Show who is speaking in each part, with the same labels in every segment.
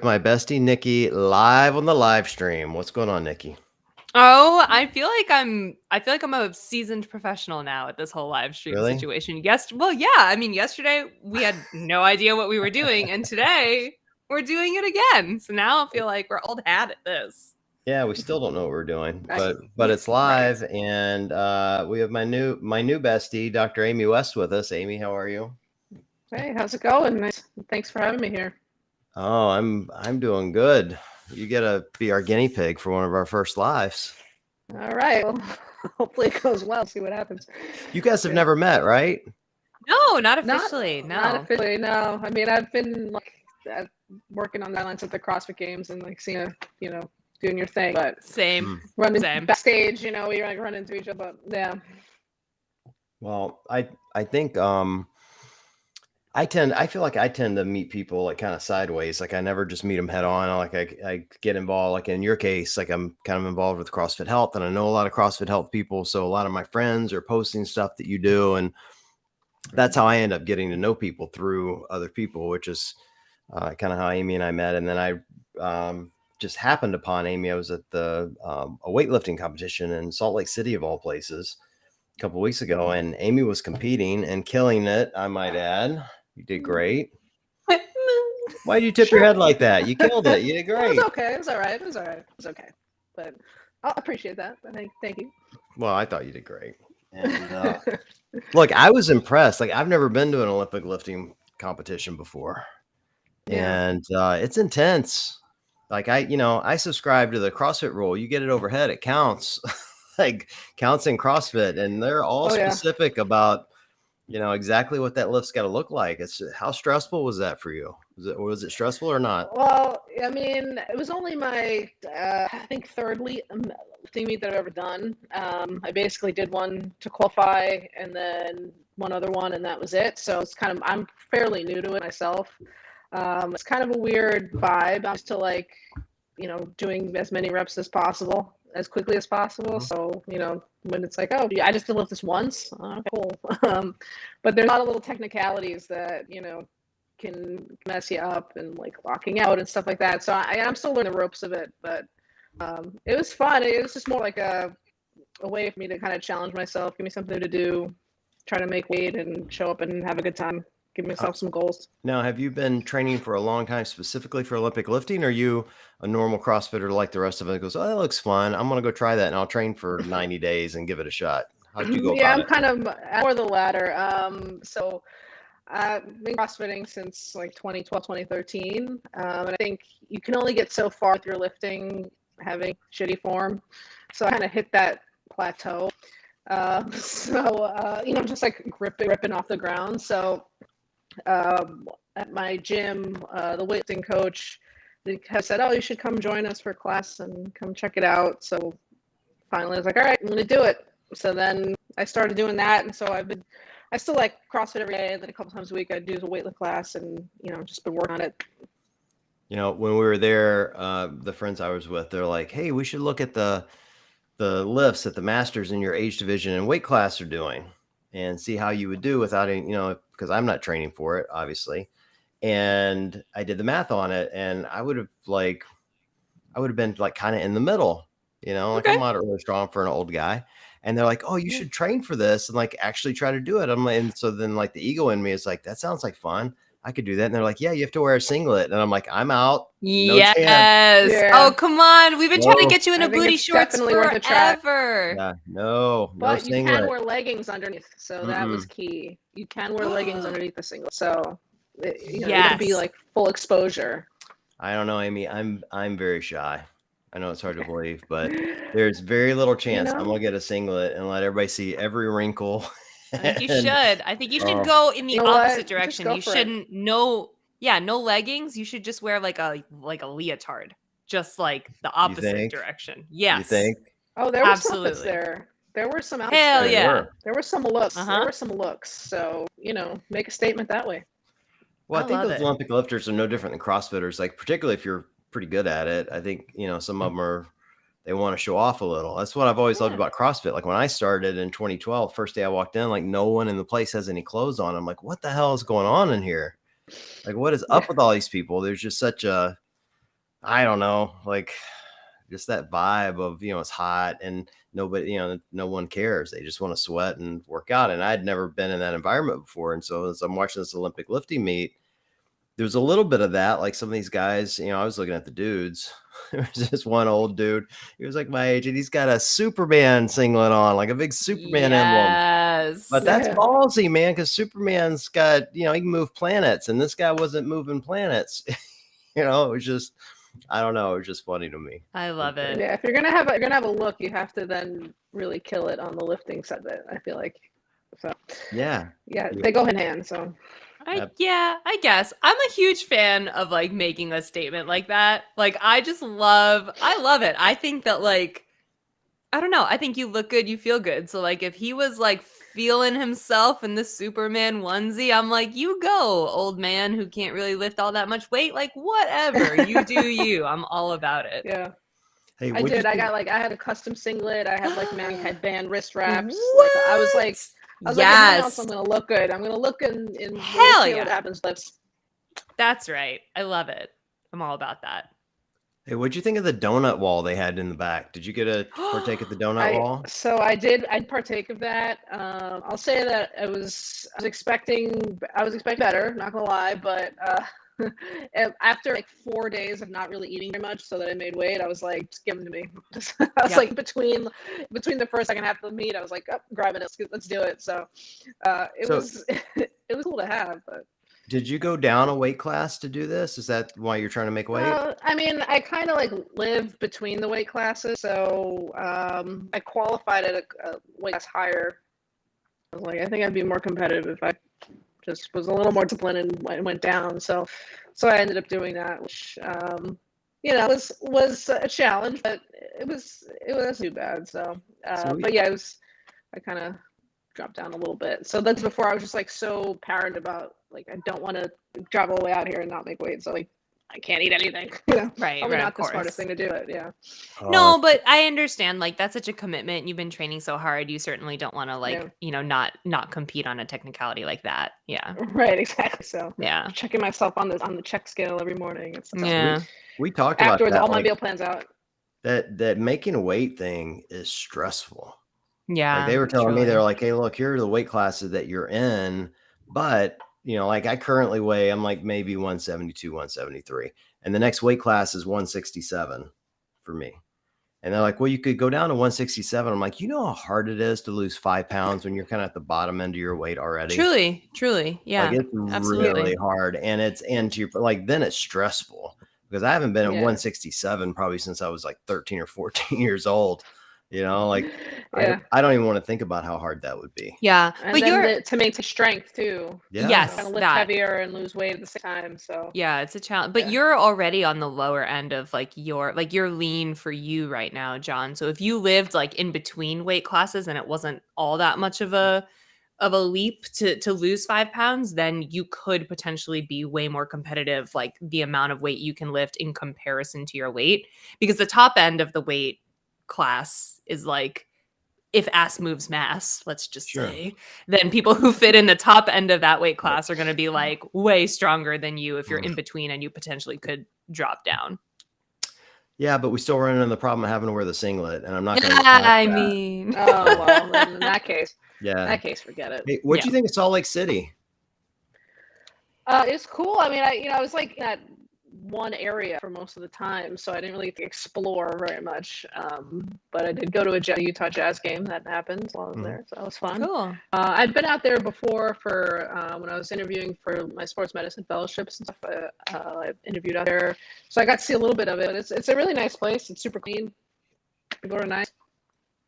Speaker 1: My bestie Nikki live on the live stream. What's going on, Nikki?
Speaker 2: Oh, I feel like I'm a seasoned professional now at this whole live stream
Speaker 1: Really?
Speaker 2: situation. Yeah, I mean, yesterday we had no idea what we were doing, and today we're doing it again. So now I feel like we're old hat at this.
Speaker 1: Yeah, we still don't know what we're doing,
Speaker 3: Right.
Speaker 1: but it's
Speaker 2: Right.
Speaker 1: live, and we have my new bestie, Dr. Amy West, with us. Amy, how are you?
Speaker 3: Hey, how's it going? Nice. Thanks for having me here.
Speaker 1: Oh, I'm doing good. You get to be our guinea pig for one of our first lives.
Speaker 3: All right. Well, hopefully it goes well. See what happens.
Speaker 1: You guys have
Speaker 3: Yeah.
Speaker 1: never met, right?
Speaker 2: No, not
Speaker 3: Not
Speaker 2: officially.
Speaker 3: Not
Speaker 2: No.
Speaker 3: officially. No. I mean, I've been working on guidelines at the CrossFit Games and seeing doing your thing, but
Speaker 2: Same.
Speaker 3: running
Speaker 2: Same.
Speaker 3: backstage, we run into each other. But yeah.
Speaker 1: Well, I think I feel like I tend to meet people like kind of sideways. Like I never just meet them head on. I get involved, like in your case, like I'm kind of involved with CrossFit Health, and I know a lot of CrossFit Health people. So a lot of my friends are posting stuff that you do, and that's how I end up getting to know people through other people, which is kind of how Amy and I met. And then I just happened upon Amy. I was at a weightlifting competition in Salt Lake City, of all places, a couple weeks ago, and Amy was competing and killing it, I might add. You did great. Why'd you tip your head like that? You killed it. You did
Speaker 3: It
Speaker 1: great.
Speaker 3: was okay. It was all right. It was all right. It was okay. But I appreciate that. Thank you.
Speaker 1: Well, I thought you did great. And look, I was impressed. Like I've never been to an Olympic lifting competition before.
Speaker 3: Yeah.
Speaker 1: And it's intense. Like I subscribe to the CrossFit rule. You get it overhead, it counts. Like counts in CrossFit, and they're all
Speaker 3: Oh, yeah.
Speaker 1: specific about exactly what that lift's got to look like. It's how stressful was that for you? Was it stressful or not?
Speaker 3: Well, I mean, it was only my, I think, third lifting meet that I've ever done. I basically did one to qualify and then one other one, and that was it. So I'm fairly new to it myself. It's kind of a weird vibe. I'm used to doing as many reps as possible, as quickly as possible. So, when it's like, oh, yeah, I just did lift this once. Okay, cool. But there's a lot of little technicalities that, can mess you up and locking out and stuff like that. So I'm still learning the ropes of it, but it was fun. It was just more like a way for me to kind of challenge myself, give me something to do, try to make weight and show up and have a good time, give myself some goals.
Speaker 1: Now, have you been training for a long time specifically for Olympic lifting? Or are you a normal CrossFitter like the rest of us? Goes, oh, that looks fun. I'm going to go try that, and I'll train for 90 days and give it a shot. How'd you go
Speaker 3: Yeah,
Speaker 1: about
Speaker 3: I'm
Speaker 1: it?
Speaker 3: kind of more the latter. So I've been CrossFitting since 2012, 2013. And I think you can only get so far with your lifting, having shitty form. So I kind of hit that plateau. Just ripping off the ground. So at my gym, the weightlifting coach has said, oh, you should come join us for class and come check it out. So finally I was like, all right, I'm going to do it. So then I started doing that. And so I still like CrossFit every day. And then a couple times a week, I do a weightlift class and, just been working on it.
Speaker 1: When we were there, the friends I was with, they're like, hey, we should look at the lifts that the masters in your age division and weight class are doing and see how you would do without any, because I'm not training for it, obviously. And I did the math on it, and I would have been like kind of in the middle, like
Speaker 2: Okay.
Speaker 1: I'm moderately strong for an old guy. And they're like, oh, you should train for this and like actually try to do it. I'm like, and so then like the ego in me is like, that sounds like fun. I could do that. And they're like, yeah, you have to wear a singlet. And I'm like, I'm out. No chance.
Speaker 2: Yes.
Speaker 3: Yeah.
Speaker 2: Oh, come on. We've been trying to
Speaker 1: Whoa.
Speaker 2: get you in
Speaker 3: I
Speaker 2: a
Speaker 3: think
Speaker 2: booty
Speaker 3: it's
Speaker 2: shorts
Speaker 3: definitely worth a try.
Speaker 2: forever.
Speaker 1: Yeah, no
Speaker 3: But you
Speaker 1: singlet.
Speaker 3: can wear leggings underneath. So that was key. You can wear leggings underneath the singlet. So, you can be like full exposure.
Speaker 1: I don't know, Amy. I'm very shy. I know it's hard to believe, but there's very little chance I'm gonna get a singlet and let everybody see every wrinkle.
Speaker 2: I think you should. I think you should go in the opposite direction. You shouldn't no leggings. You should just wear like a leotard. Just like the opposite direction. Yes.
Speaker 1: You think?
Speaker 3: Oh, there was some outfits there. There were some outfits.
Speaker 2: Hell yeah.
Speaker 3: There were some looks. There were some looks. So, make a statement that way.
Speaker 1: Well, I think those Olympic lifters are no different than CrossFitters. Like, particularly if you're pretty good at it, I think, some of them they want to show off a little. That's what I've always loved about CrossFit. Like when I started in 2012, first day I walked in, like no one in the place has any clothes on. I'm like, what the hell is going on in here? Like, what is up with all these people? There's just such a I don't know, like just that vibe of, it's hot and nobody, no one cares. They just want to sweat and work out. And I'd never been in that environment before. And so as I'm watching this Olympic lifting meet, there's a little bit of that. Like some of these guys, I was looking at the dudes. There was this one old dude. He was like my age and he's got a Superman singlet on, like a big Superman emblem.
Speaker 2: Yes.
Speaker 1: But that's ballsy, man, because Superman's got, he can move planets and this guy wasn't moving planets. It was just, I don't know. It was just funny to me.
Speaker 2: I love it.
Speaker 3: Yeah, if you're gonna have a look, you have to then really kill it on the lifting side of it. I feel like. So.
Speaker 1: Yeah.
Speaker 3: They go hand in hand. So.
Speaker 2: I guess I'm a huge fan of like making a statement like that. Like I love it. I think that like, I don't know. I think you look good, you feel good. So like if he was like feeling himself in the Superman onesie, I'm like, you go, old man who can't really lift all that much weight. Like whatever, you do you. I'm all about it.
Speaker 3: Yeah.
Speaker 1: Hey,
Speaker 3: I did. I had a custom singlet. I had like man headband, wrist wraps.
Speaker 2: What?
Speaker 3: Like, I was like,
Speaker 2: yes,
Speaker 3: I'm gonna look good. I'm gonna look good in
Speaker 2: hell yeah.
Speaker 3: What happens lifts.
Speaker 2: That's right. I love it. I'm all about that.
Speaker 1: Hey, what'd you think of the donut wall they had in the back? Did you get a partake at the donut wall?
Speaker 3: So I did. I'd partake of that. I'll say that I was expecting better. Not gonna lie, but after like 4 days of not really eating very much, so that I made weight, I was like, just give them to me. I was like between the first second half of the meet, I was like, oh, grabbing it. Let's do it. So it was cool to have, but.
Speaker 1: Did you go down a weight class to do this? Is that why you're trying to make weight?
Speaker 3: I mean, I kind of like live between the weight classes, so I qualified at a weight class higher. I was like, I think I'd be more competitive if I just was a little more disciplined and went down. So I ended up doing that, which was a challenge, but it wasn't too bad. So, but yeah, I kind of dropped down a little bit. So that's before I was just like so paranoid about like I don't want to drive all the way out here and not make weight. So like I can't eat anything.
Speaker 2: Right.
Speaker 3: Probably not the smartest thing to do it. Yeah.
Speaker 2: No, but I understand. Like that's such a commitment. You've been training so hard. You certainly don't want to like not compete on a technicality like that. Yeah.
Speaker 3: Right. Exactly. So
Speaker 2: yeah,
Speaker 3: checking myself on the check scale every morning. It's
Speaker 1: we talked about
Speaker 3: afterwards.
Speaker 1: That,
Speaker 3: all my meal plans out.
Speaker 1: That making a weight thing is stressful.
Speaker 2: Yeah.
Speaker 1: Like they were telling me, they're like, hey, look, here are the weight classes that you're in, but like I currently weigh, I'm like maybe 172, 173. And the next weight class is 167 for me. And they're like, well, you could go down to 167. I'm like, you know how hard it is to lose 5 pounds when you're kind of at the bottom end of your weight already?
Speaker 2: Truly. Yeah.
Speaker 1: Like it's
Speaker 2: absolutely.
Speaker 1: really hard. And then it's stressful because I haven't been at 167 probably since I was like 13 or 14 years old. I don't even want to think about how hard that would be.
Speaker 2: Yeah.
Speaker 3: And
Speaker 2: but
Speaker 3: you're to maintain strength too.
Speaker 1: Yeah.
Speaker 2: Yes.
Speaker 3: Lift heavier and lose weight at the same time. So
Speaker 2: yeah, it's a challenge. But you're already on the lower end of you're lean for you right now, John. So if you lived like in between weight classes and it wasn't all that much of a leap to lose 5 pounds, then you could potentially be way more competitive, like the amount of weight you can lift in comparison to your weight, because the top end of the weight class is like if ass moves mass, let's just say, then people who fit in the top end of that weight class are going to be like way stronger than you if you're in between and you potentially could drop down.
Speaker 1: Yeah, but we still run into the problem of having to wear the singlet, and I'm not going to.
Speaker 3: oh well, then in that case, forget it.
Speaker 1: Hey, what do you think of Salt Lake City?
Speaker 3: It's cool. I mean, I was like at one area for most of the time, so I didn't really explore very much. But I did go to a Utah Jazz game that happened while I was there, so that was fun.
Speaker 2: Cool.
Speaker 3: I'd been out there before for when I was interviewing for my sports medicine fellowships and stuff. I interviewed out there, so I got to see a little bit of it. It's a really nice place. It's super clean. People are nice.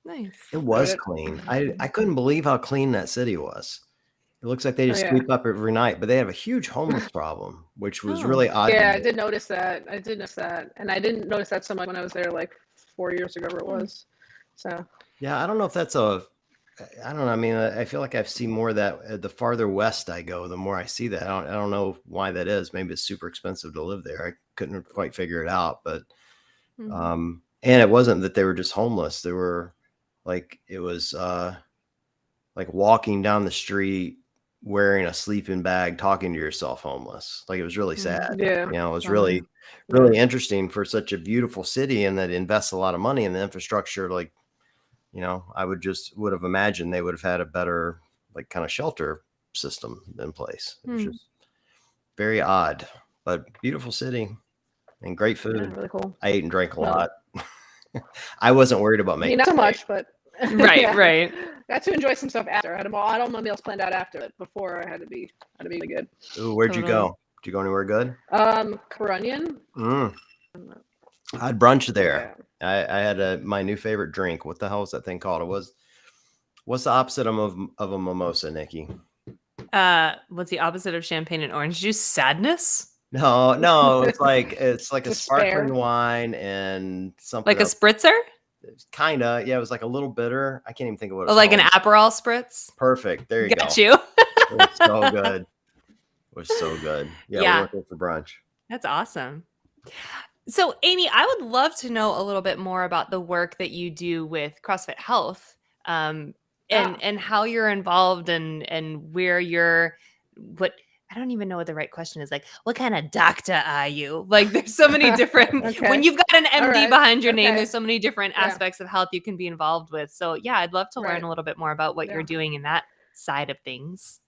Speaker 2: Nice.
Speaker 1: It was clean. I couldn't believe how clean that city was. It looks like they just sweep up every night, but they have a huge homeless problem, which was really odd.
Speaker 3: Yeah, I did notice that. And I didn't notice that so much when I was there like 4 years ago, whatever it was. So
Speaker 1: yeah, I don't know if that's I don't know. I mean, I feel like I've seen more of that the farther west I go, the more I see that. I don't know why that is. Maybe it's super expensive to live there. I couldn't quite figure it out, but and it wasn't that they were just homeless. They were like, it was like walking down the street wearing a sleeping bag, talking to yourself homeless. Like, it was really sad.
Speaker 3: Yeah.
Speaker 1: You know, it was
Speaker 2: Oh,
Speaker 1: really,
Speaker 3: yeah.
Speaker 1: really interesting for such a beautiful city and that invests a lot of money in the infrastructure. Like, you know, I would have imagined they would have had a better, like, kind of shelter system in place. It was just very odd, but beautiful city and great
Speaker 3: Yeah,
Speaker 1: food.
Speaker 3: really cool.
Speaker 1: I ate and drank a
Speaker 3: Well,
Speaker 1: lot. I wasn't worried about
Speaker 3: I
Speaker 1: making
Speaker 3: mean, not so
Speaker 1: it.
Speaker 3: much, but
Speaker 2: Right,
Speaker 3: yeah.
Speaker 2: right.
Speaker 3: Got to enjoy some stuff after. I had all my meals planned out after it. Before I had to be really good.
Speaker 1: Ooh, where'd you
Speaker 2: Totally.
Speaker 1: go? Did you go anywhere good?
Speaker 3: Runyon.
Speaker 1: I had brunch there.
Speaker 3: Yeah.
Speaker 1: I had my new favorite drink. What the hell is that thing called? What's the opposite of a mimosa, Nikki?
Speaker 2: What's the opposite of champagne and orange juice? Sadness?
Speaker 1: No, it's like a
Speaker 3: Despair.
Speaker 1: sparkling wine and something
Speaker 2: Like a
Speaker 1: else.
Speaker 2: spritzer?
Speaker 1: Kinda, yeah. It was like a little bitter. I can't even think of what it's
Speaker 2: Oh, like an
Speaker 1: called.
Speaker 2: Aperol spritz?
Speaker 1: Perfect. There you
Speaker 2: Got
Speaker 1: go.
Speaker 2: you.
Speaker 1: It was so good. It was so good. Yeah,
Speaker 2: Yeah.
Speaker 1: we went there for brunch.
Speaker 2: That's awesome. So, Amy, I would love to know a little bit more about the work that you do with CrossFit Health, and how you're involved and where you're. What I don't even know what the right question is. Like, what kind of doctor are you? Like, there's so many different.
Speaker 3: Okay.
Speaker 2: When you've got an MD
Speaker 3: right.
Speaker 2: behind your name,
Speaker 3: Okay.
Speaker 2: there's so many different
Speaker 3: Yeah.
Speaker 2: aspects of health you can be involved with. So, yeah, I'd love to learn
Speaker 3: Right.
Speaker 2: a little bit more about what
Speaker 3: Yeah.
Speaker 2: you're doing in that side of things.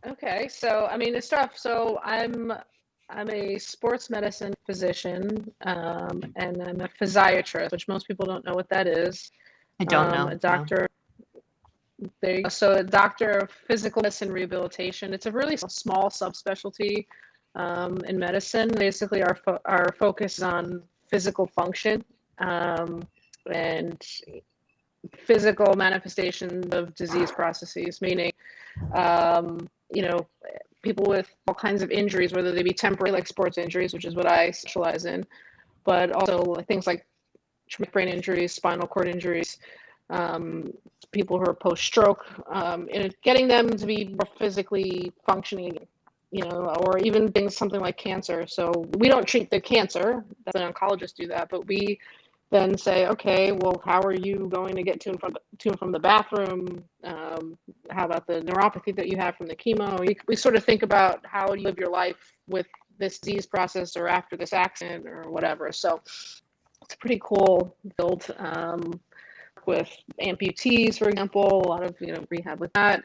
Speaker 3: Okay, so I mean, it's tough. So I'm a sports medicine physician, and I'm a physiatrist, which most people don't know what that is.
Speaker 2: I don't know.
Speaker 3: A doctor. There you go. So a doctor of physical medicine rehabilitation. It's a really small subspecialty in medicine. Basically, our focus is on physical function and physical manifestations of disease processes, meaning people with all kinds of injuries, whether they be temporary, like sports injuries, which is what I specialize in, but also things like traumatic brain injuries, spinal cord injuries, people who are post-stroke, and getting them to be more physically functioning, or even something like cancer. So we don't treat the cancer, that's an oncologist do that, but we then say, okay, well, how are you going to get to and from the bathroom? How about the neuropathy that you have from the chemo? We sort of think about how you live your life with this disease process or after this accident or whatever. So it's a pretty cool field with amputees, for example, a lot of rehab with that,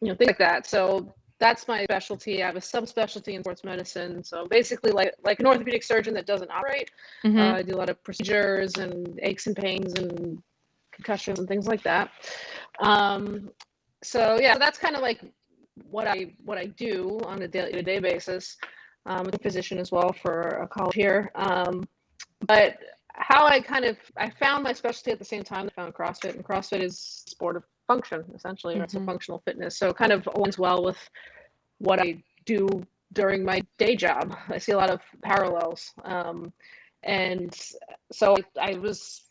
Speaker 3: things like that. So that's my specialty. I have a subspecialty in sports medicine. So basically, like an orthopedic surgeon that doesn't operate, I do a lot of procedures and aches and pains and concussions and things like that. So yeah, that's kind of like what I do on a day-to-day basis. I'm a physician as well for a college here. But how I found my specialty at the same time I found CrossFit, and CrossFit is sport of function, essentially, or it's a functional fitness. So it kind of aligns well with what I do during my day job. I see a lot of parallels. And so I was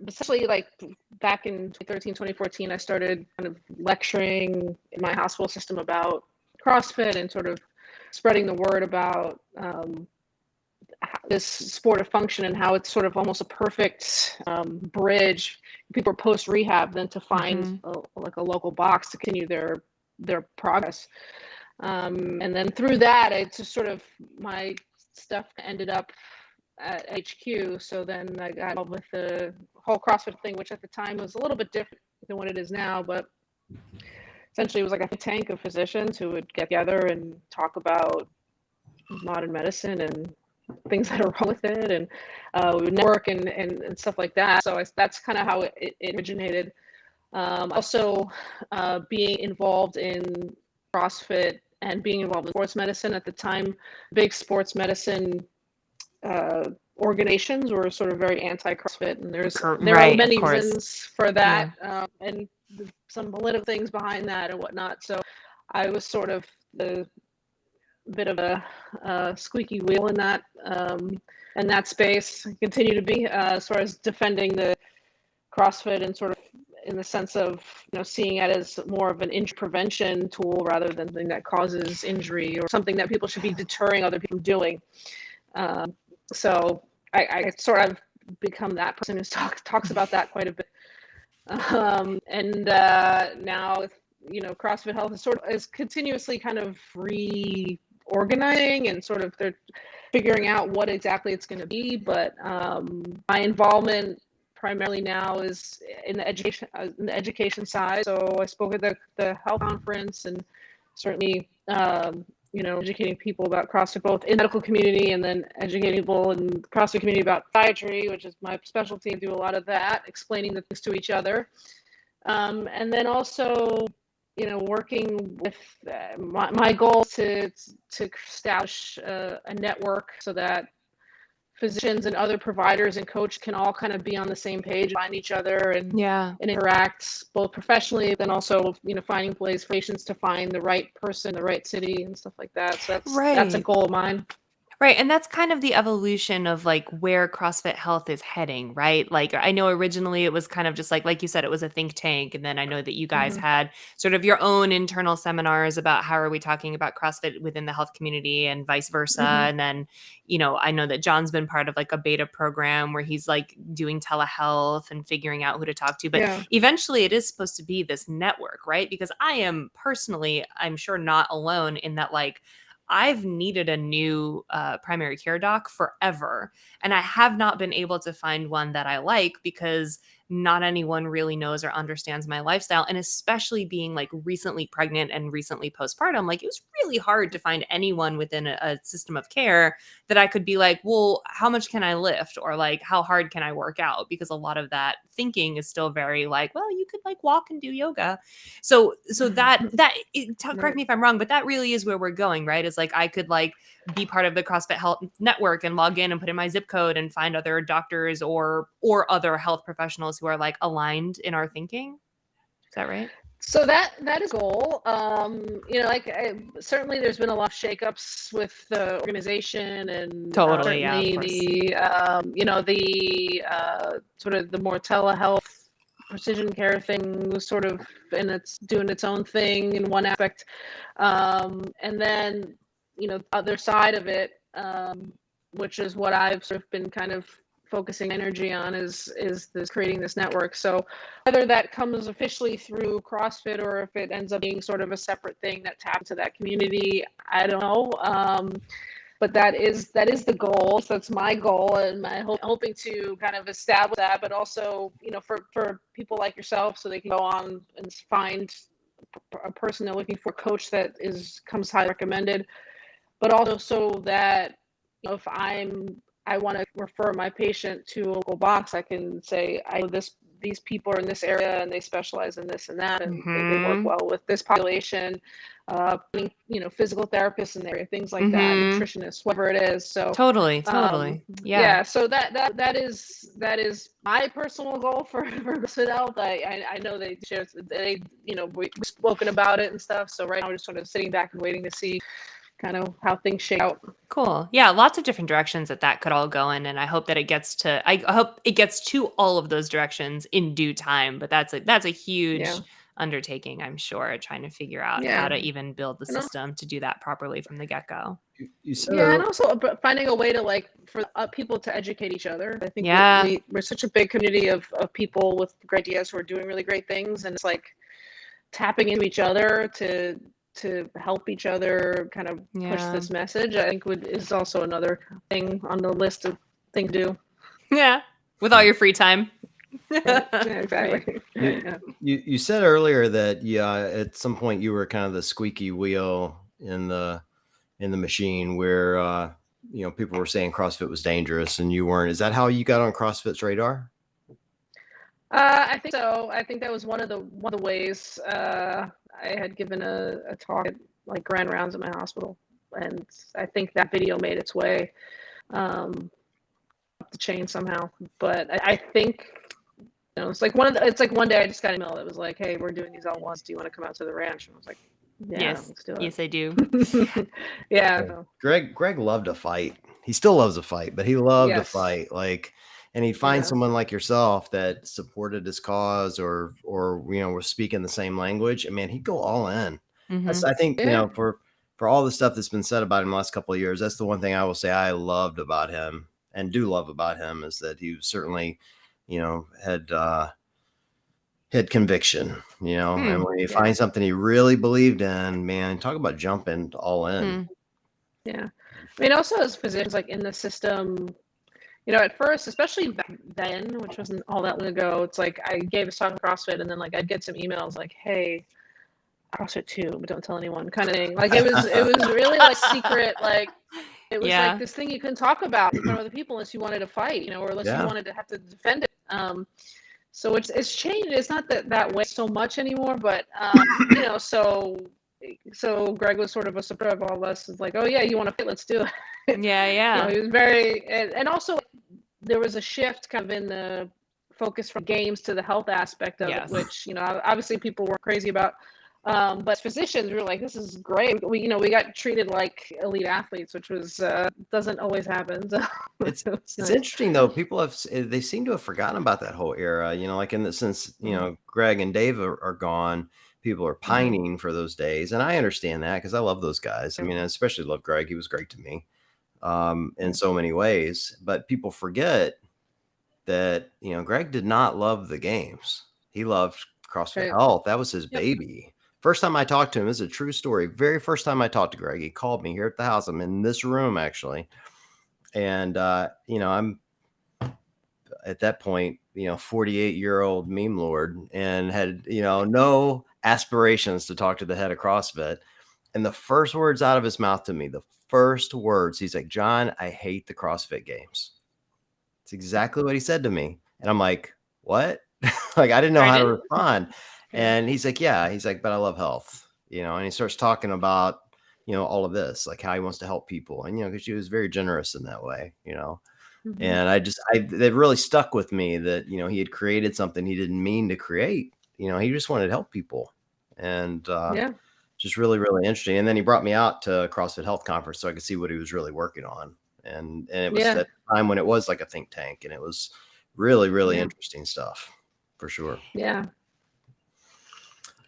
Speaker 3: essentially, like, back in 2013, 2014, I started kind of lecturing in my hospital system about CrossFit and sort of spreading the word about this sport of function and how it's sort of almost a perfect bridge. People are post rehab then to find a local box to continue their progress. And then through that, it's just sort of my stuff ended up at HQ. So then I got involved with the whole CrossFit thing, which at the time was a little bit different than what it is now, but essentially it was like a tank of physicians who would get together and talk about modern medicine and things that are wrong with it, and we would network and stuff like that. So that's kind of how it originated. Also, being involved in CrossFit and being involved in sports medicine at the time, big sports medicine organizations were sort of very anti-CrossFit, and there are many reasons for that, and some political things behind that and whatnot. So I was sort of the bit of a squeaky wheel in that space. I continue to be as far as defending the CrossFit and sort of in the sense of seeing it as more of an injury prevention tool rather than something that causes injury or something that people should be deterring other people from doing. So I sort of become that person who talks about that quite a bit. And now CrossFit Health is continuously kind of reorganizing and sort of they're figuring out what exactly it's going to be. But my involvement primarily now is in the education side. So I spoke at the health conference and certainly educating people about CrossFit both in the medical community and then educating people in the CrossFit community about dietary, which is my specialty. I do a lot of that, explaining the things to each other. And then also, working with my goal to establish a network so that physicians and other providers and coach can all kind of be on the same page, find each other and interact both professionally, then also, finding ways for patients to find the right person, the right city and stuff like that. So that's a goal of mine.
Speaker 2: Right. And that's kind of the evolution of like where CrossFit Health is heading, right? Like I know originally it was kind of just like you said, it was a think tank. And then I know that you guys had sort of your own internal seminars about how are we talking about CrossFit within the health community and vice versa. And then, I know that John's been part of like a beta program where he's like doing telehealth and figuring out who to talk to. But eventually it is supposed to be this network, right? Because I am personally, I'm sure not alone in that like, I've needed a new primary care doc forever, and I have not been able to find one that I like because not anyone really knows or understands my lifestyle. And especially being like recently pregnant and recently postpartum, like it was really hard to find anyone within a system of care that I could be like, well, how much can I lift? Or like, how hard can I work out? Because a lot of that thinking is still very like, well, you could like walk and do yoga. So correct me if I'm wrong, but that really is where we're going, right? Is like, I could like be part of the CrossFit Health network and log in and put in my zip code and find other doctors or other health professionals who are like aligned in our thinking. Is that right?
Speaker 3: So that is a goal. Certainly there's been a lot of shakeups with the organization and
Speaker 2: totally,
Speaker 3: the sort of the more telehealth precision care thing was sort of, and it's doing its own thing in one aspect. And then, other side of it, which is what I've sort of been kind of focusing energy on is this creating this network. So whether that comes officially through CrossFit or if it ends up being sort of a separate thing that taps to that community, I don't know. But that is the goal. So that's my goal, and hoping to kind of establish that, but also, for people like yourself, so they can go on and find a person they're looking for, a coach that comes highly recommended, but also so that if I want to refer my patient to a local box, I can say, I know these people are in this area and they specialize in this and that, and they work well with this population, physical therapists in there, things like that, nutritionists, whatever it is. So
Speaker 2: totally. Yeah.
Speaker 3: So that is my personal goal for CrossFit Health. I know we've spoken about it and stuff. So right now we're just sort of sitting back and waiting to see kind of how things shake out.
Speaker 2: Cool. Yeah, lots of different directions that could all go in, and I hope that it gets to all of those directions in due time. But that's a huge undertaking, I'm sure, trying to figure out how to even build the system to do that properly from the get-go.
Speaker 1: You said
Speaker 3: and also finding a way to for people to educate each other. I think we're such a big community of people with great ideas who are doing really great things, and it's like tapping into each other to help each other kind of push this message, I think is also another thing on the list of things to do.
Speaker 2: Yeah, with all your free time.
Speaker 3: Exactly.
Speaker 1: You said earlier that at some point you were kind of the squeaky wheel in the machine where people were saying CrossFit was dangerous and you weren't. Is that how you got on CrossFit's radar?
Speaker 3: I think so. I think that was one of the ways. I had given a talk at like grand rounds at my hospital, and I think that video made its way up the chain somehow. But I think it's like one day I just got an email that was like, "Hey, we're doing these all once. Do you want to come out to the ranch?" And I was like,
Speaker 2: "Yes,
Speaker 3: let's do it."
Speaker 2: Yes, I do.
Speaker 3: Yeah. So.
Speaker 1: Greg loved to fight. He still loves to fight, but he loved to fight. And he'd find someone like yourself that supported his cause or was speaking the same language. And man, he'd go all in. I think, for all the stuff that's been said about him the last couple of years, that's the one thing I will say I loved about him and do love about him is that he certainly, had hit conviction, and when you
Speaker 3: Yeah.
Speaker 1: find something he really believed in, man, talk about jumping all in.
Speaker 3: Yeah. I mean, also as physicians, like in the system, at first, especially back then, which wasn't all that long ago, it's like I gave a talk on CrossFit, and then like I'd get some emails like, "Hey, CrossFit too, but don't tell anyone," kind of thing. Like it was really like secret, like it was like this thing you couldn't talk about in front of other people unless you wanted to fight, or unless you wanted to have to defend it. So it's changed. It's not that way so much anymore, but so Greg was sort of a supporter of all of us. It's like, oh yeah, you want to fight? Let's do it.
Speaker 2: Yeah.
Speaker 3: He was very, and also there was a shift kind of in the focus from games to the health aspect of it, which obviously people were crazy about. But as physicians, we were like, this is great. We got treated like elite athletes, which was doesn't always happen. So
Speaker 1: it's
Speaker 3: nice.
Speaker 1: interesting though. People they seem to have forgotten about that whole era. Like since Greg and Dave are gone, people are pining for those days, and I understand that because I love those guys. I mean, I especially love Greg. He was great to me in so many ways. But people forget that Greg did not love the games. He loved CrossFit Health. That was his baby. First time I talked to him, this is a true story. Very first time I talked to Greg, he called me here at the house. I'm in this room actually. And, I'm at that point, 48-year-old meme lord and had, no aspirations to talk to the head of CrossFit. And the first words out of his mouth to me, he's like, "John, I hate the CrossFit games." It's exactly what he said to me. And I'm like, what? Like, I didn't know how to respond. And he's like, yeah, but I love health, and he starts talking about, all of this, like how he wants to help people. And, because he was very generous in that way, and that really stuck with me that, he had created something he didn't mean to create. He just wanted to help people. And just really, really interesting. And then he brought me out to CrossFit Health Conference so I could see what he was really working on. And it was that time when it was like a think tank, and it was really, really interesting stuff for sure.
Speaker 3: Yeah.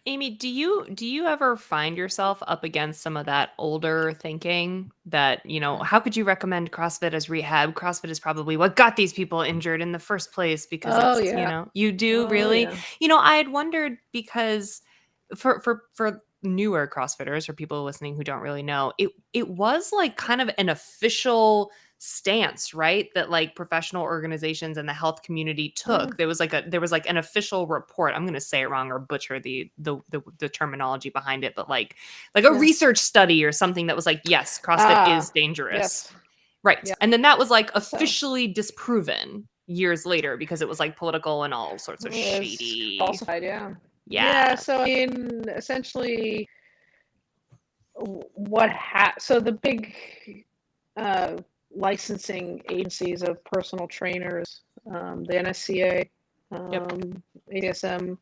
Speaker 2: Amy, do you ever find yourself up against some of that older thinking that, how could you recommend CrossFit as rehab? CrossFit is probably what got these people injured in the first place because you do really, I had wondered because for newer CrossFitters or people listening who don't really know, it was like kind of an official stance, right? That like professional organizations and the health community took. There was like an official report. I'm going to say it wrong or butcher the terminology behind it, but like a research study or something that was like, yes, CrossFit is dangerous.
Speaker 3: Yes.
Speaker 2: Right. Yeah. And then that was like officially disproven years later because it was like political and all sorts of shady.
Speaker 3: Falsified, yeah. So I mean, essentially so the big licensing agencies of personal trainers, the NSCA, ADSM,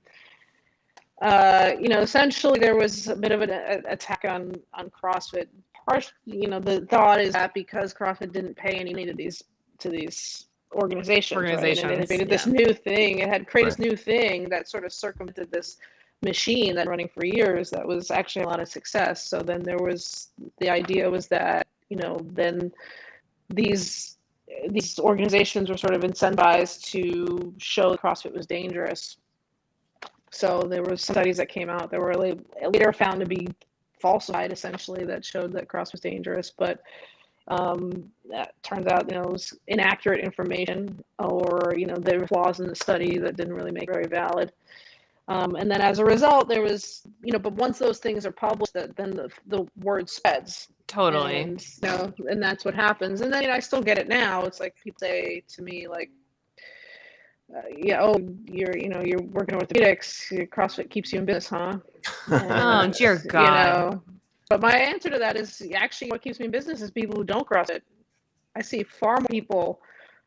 Speaker 3: essentially there was a bit of an attack on CrossFit. The thought is that because CrossFit didn't pay any money to these organizations, right? And it created this new thing. It had created this new thing that sort of circumvented this machine that running for years that was actually a lot of success. So then the idea was that, then these organizations were sort of incentivized to show that CrossFit was dangerous. So there were some studies that came out that were later found to be falsified, essentially, that showed that CrossFit was dangerous. But that turns out, it was inaccurate information, or, there were flaws in the study that didn't really make it very valid. And then as a result, there was, but once those things are published, then the word spreads.
Speaker 2: Totally.
Speaker 3: And that's what happens. And then I still get it now. It's like people say to me, like, you're working in orthopedics, CrossFit keeps you in business, huh?
Speaker 2: Oh, dear God.
Speaker 3: But my answer to that is actually what keeps me in business is people who don't CrossFit. I see far more people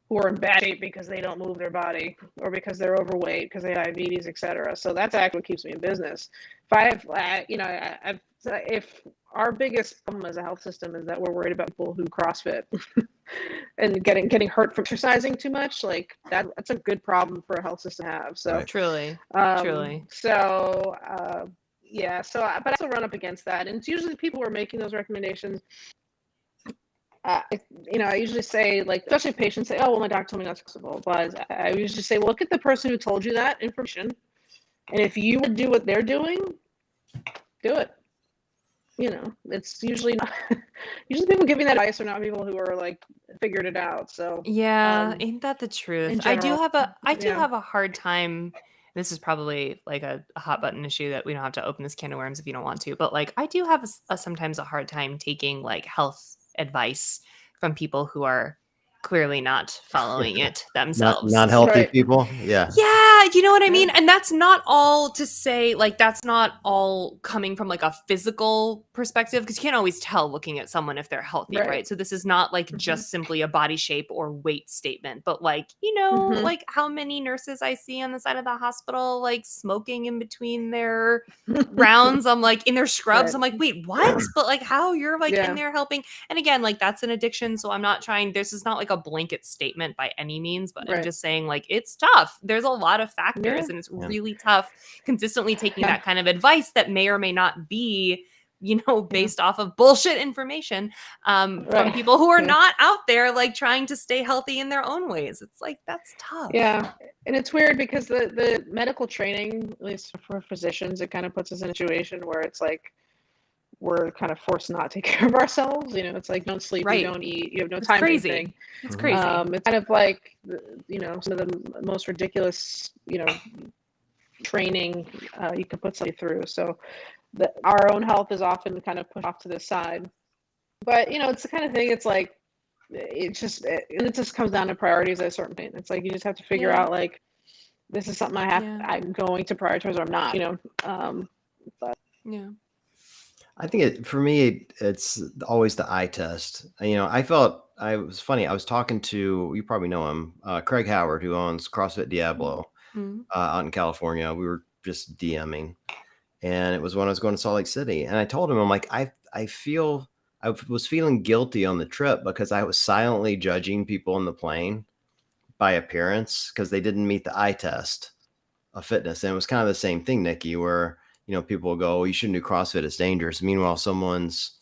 Speaker 3: who are in bad shape because they don't move their body, or because they're overweight, because they have diabetes, etc. So that's actually what keeps me in business. If our biggest problem as a health system is that we're worried about people who CrossFit and getting hurt for exercising too much, like that's a good problem for a health system to have. So
Speaker 2: truly.
Speaker 3: So but I also run up against that, and it's usually the people who are making those recommendations. I usually say, like, especially if patients say, "Oh, well, my doctor told me not to flexible," but I usually say, well, look at the person who told you that information, And if you would do what they're doing, do it. It's usually not. Usually, people giving that advice are not people who are like figured it out. So
Speaker 2: Yeah, ain't that the truth?
Speaker 3: in
Speaker 2: I do
Speaker 3: general,
Speaker 2: have
Speaker 3: yeah,
Speaker 2: a hard time. This is probably like a hot button issue that we don't have to open this can of worms if you don't want to. But like, I do have sometimes a hard time taking like health advice from people who are clearly not following it themselves.
Speaker 1: Not healthy
Speaker 3: Right.
Speaker 1: people. Yeah.
Speaker 2: Yeah, you know what I mean?
Speaker 3: Yeah.
Speaker 2: And that's not all to say, like, that's not all coming from like a physical perspective, because you can't always tell looking at someone if they're healthy,
Speaker 3: Right.
Speaker 2: right? So this is not like
Speaker 3: Mhm.
Speaker 2: just simply a body shape or weight statement, but like,
Speaker 3: Mhm.
Speaker 2: like how many nurses I see on the side of the hospital, like smoking in between their rounds. I'm like, in their scrubs.
Speaker 3: Right.
Speaker 2: I'm like, wait, what? But like, how you're like in
Speaker 3: Yeah.
Speaker 2: there helping? And again, like that's an addiction. So I'm not trying, this is not like a blanket statement by any means, but I'm
Speaker 3: Right.
Speaker 2: just saying like it's tough. There's a lot of factors
Speaker 3: Yeah.
Speaker 2: and it's
Speaker 1: Yeah.
Speaker 2: really tough consistently taking
Speaker 3: Yeah.
Speaker 2: that kind of advice that may or may not be,
Speaker 3: Yeah.
Speaker 2: based off of bullshit information from
Speaker 3: Right.
Speaker 2: people who are
Speaker 3: Yeah.
Speaker 2: not out there like trying to stay healthy in their own ways. It's like, that's tough.
Speaker 3: Yeah. And it's weird because the medical training, at least for physicians, it kind of puts us in a situation where it's like we're kind of forced not to take care of ourselves. It's like don't sleep,
Speaker 2: Right.
Speaker 3: you don't eat, you have no
Speaker 2: It's
Speaker 3: time
Speaker 2: crazy.
Speaker 3: for anything.
Speaker 2: It's
Speaker 1: Mhm.
Speaker 2: crazy.
Speaker 3: It's kind of like some of the most ridiculous training you can put somebody through. So our own health is often kind of pushed off to the side. But it's the kind of thing. It's like it just comes down to priorities at a certain point. It's like you just have to figure
Speaker 2: Yeah.
Speaker 3: out like this is something I'm going to prioritize or I'm not. But
Speaker 2: Yeah.
Speaker 1: I think for me, it's always the eye test. I felt it was funny. I was talking to, you probably know him, Craig Howard, who owns CrossFit Diablo
Speaker 2: Mhm.
Speaker 1: out in California. We were just DMing, and it was when I was going to Salt Lake City. And I told him, I'm like, I was feeling guilty on the trip because I was silently judging people in the plane by appearance because they didn't meet the eye test of fitness. And it was kind of the same thing, Nikki, where people will go, oh, you shouldn't do CrossFit, it's dangerous. Meanwhile, someone's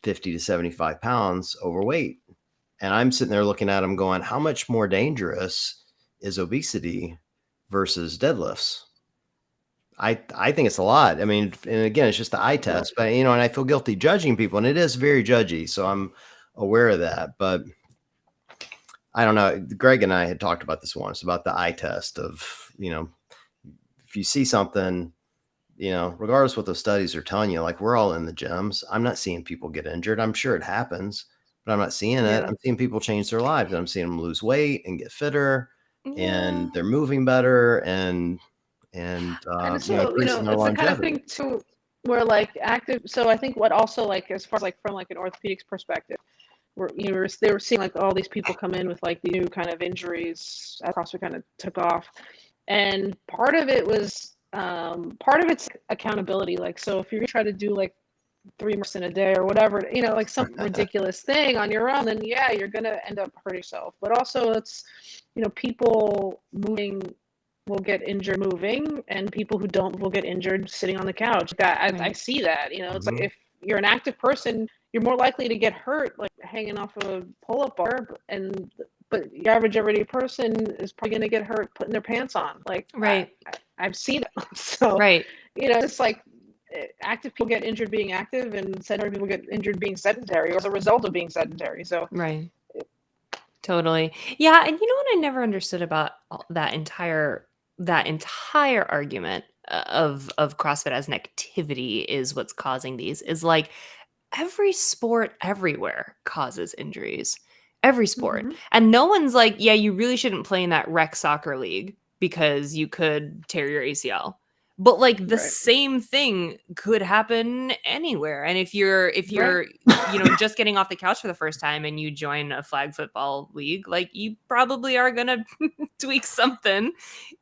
Speaker 1: 50 to 75 pounds overweight. And I'm sitting there looking at them going, how much more dangerous is obesity versus deadlifts? I think it's a lot. I mean, and again, it's just the eye test, but and I feel guilty judging people, and it is very judgy. So I'm aware of that, but I don't know. Greg and I had talked about this once about the eye test of, if you see something, regardless what those studies are telling you, like we're all in the gyms. I'm not seeing people get injured. I'm sure it happens, but I'm not seeing it.
Speaker 3: Yeah.
Speaker 1: I'm seeing people change their lives. I'm seeing them lose weight and get fitter,
Speaker 2: Yeah.
Speaker 1: and they're moving better and
Speaker 3: so
Speaker 1: increasing their
Speaker 3: it's the kind of
Speaker 1: longevity.
Speaker 3: thing too where like active. So I think what also like as far as like from like an orthopedics perspective, where they were seeing like all these people come in with like the new kind of injuries as CrossFit kind of took off, and part of it's accountability. Like so if you're gonna try to do like 3 months in a day or whatever, like some ridiculous thing on your own, then yeah, you're gonna end up hurting yourself. But also it's people moving will get injured moving, and people who don't will get injured sitting on the couch. I see that. It's like if you're an active person, you're more likely to get hurt like hanging off of a pull-up bar, but the average everyday person is probably going to get hurt putting their pants on. Like
Speaker 2: Right.
Speaker 3: I've seen it. So
Speaker 2: Right.
Speaker 3: it's like active people get injured being active, and sedentary people get injured being sedentary as a result of being sedentary. So
Speaker 2: Right. Totally. Yeah, and you know what I never understood about that entire argument of CrossFit as an activity is what's causing these is like every sport everywhere causes injuries. Every sport.
Speaker 3: Mhm.
Speaker 2: And no one's like, yeah, you really shouldn't play in that rec soccer league because you could tear your ACL. But like the
Speaker 3: Right.
Speaker 2: same thing could happen anywhere. And if you're
Speaker 3: Right.
Speaker 2: just getting off the couch for the first time and you join a flag football league, like you probably are gonna tweak something.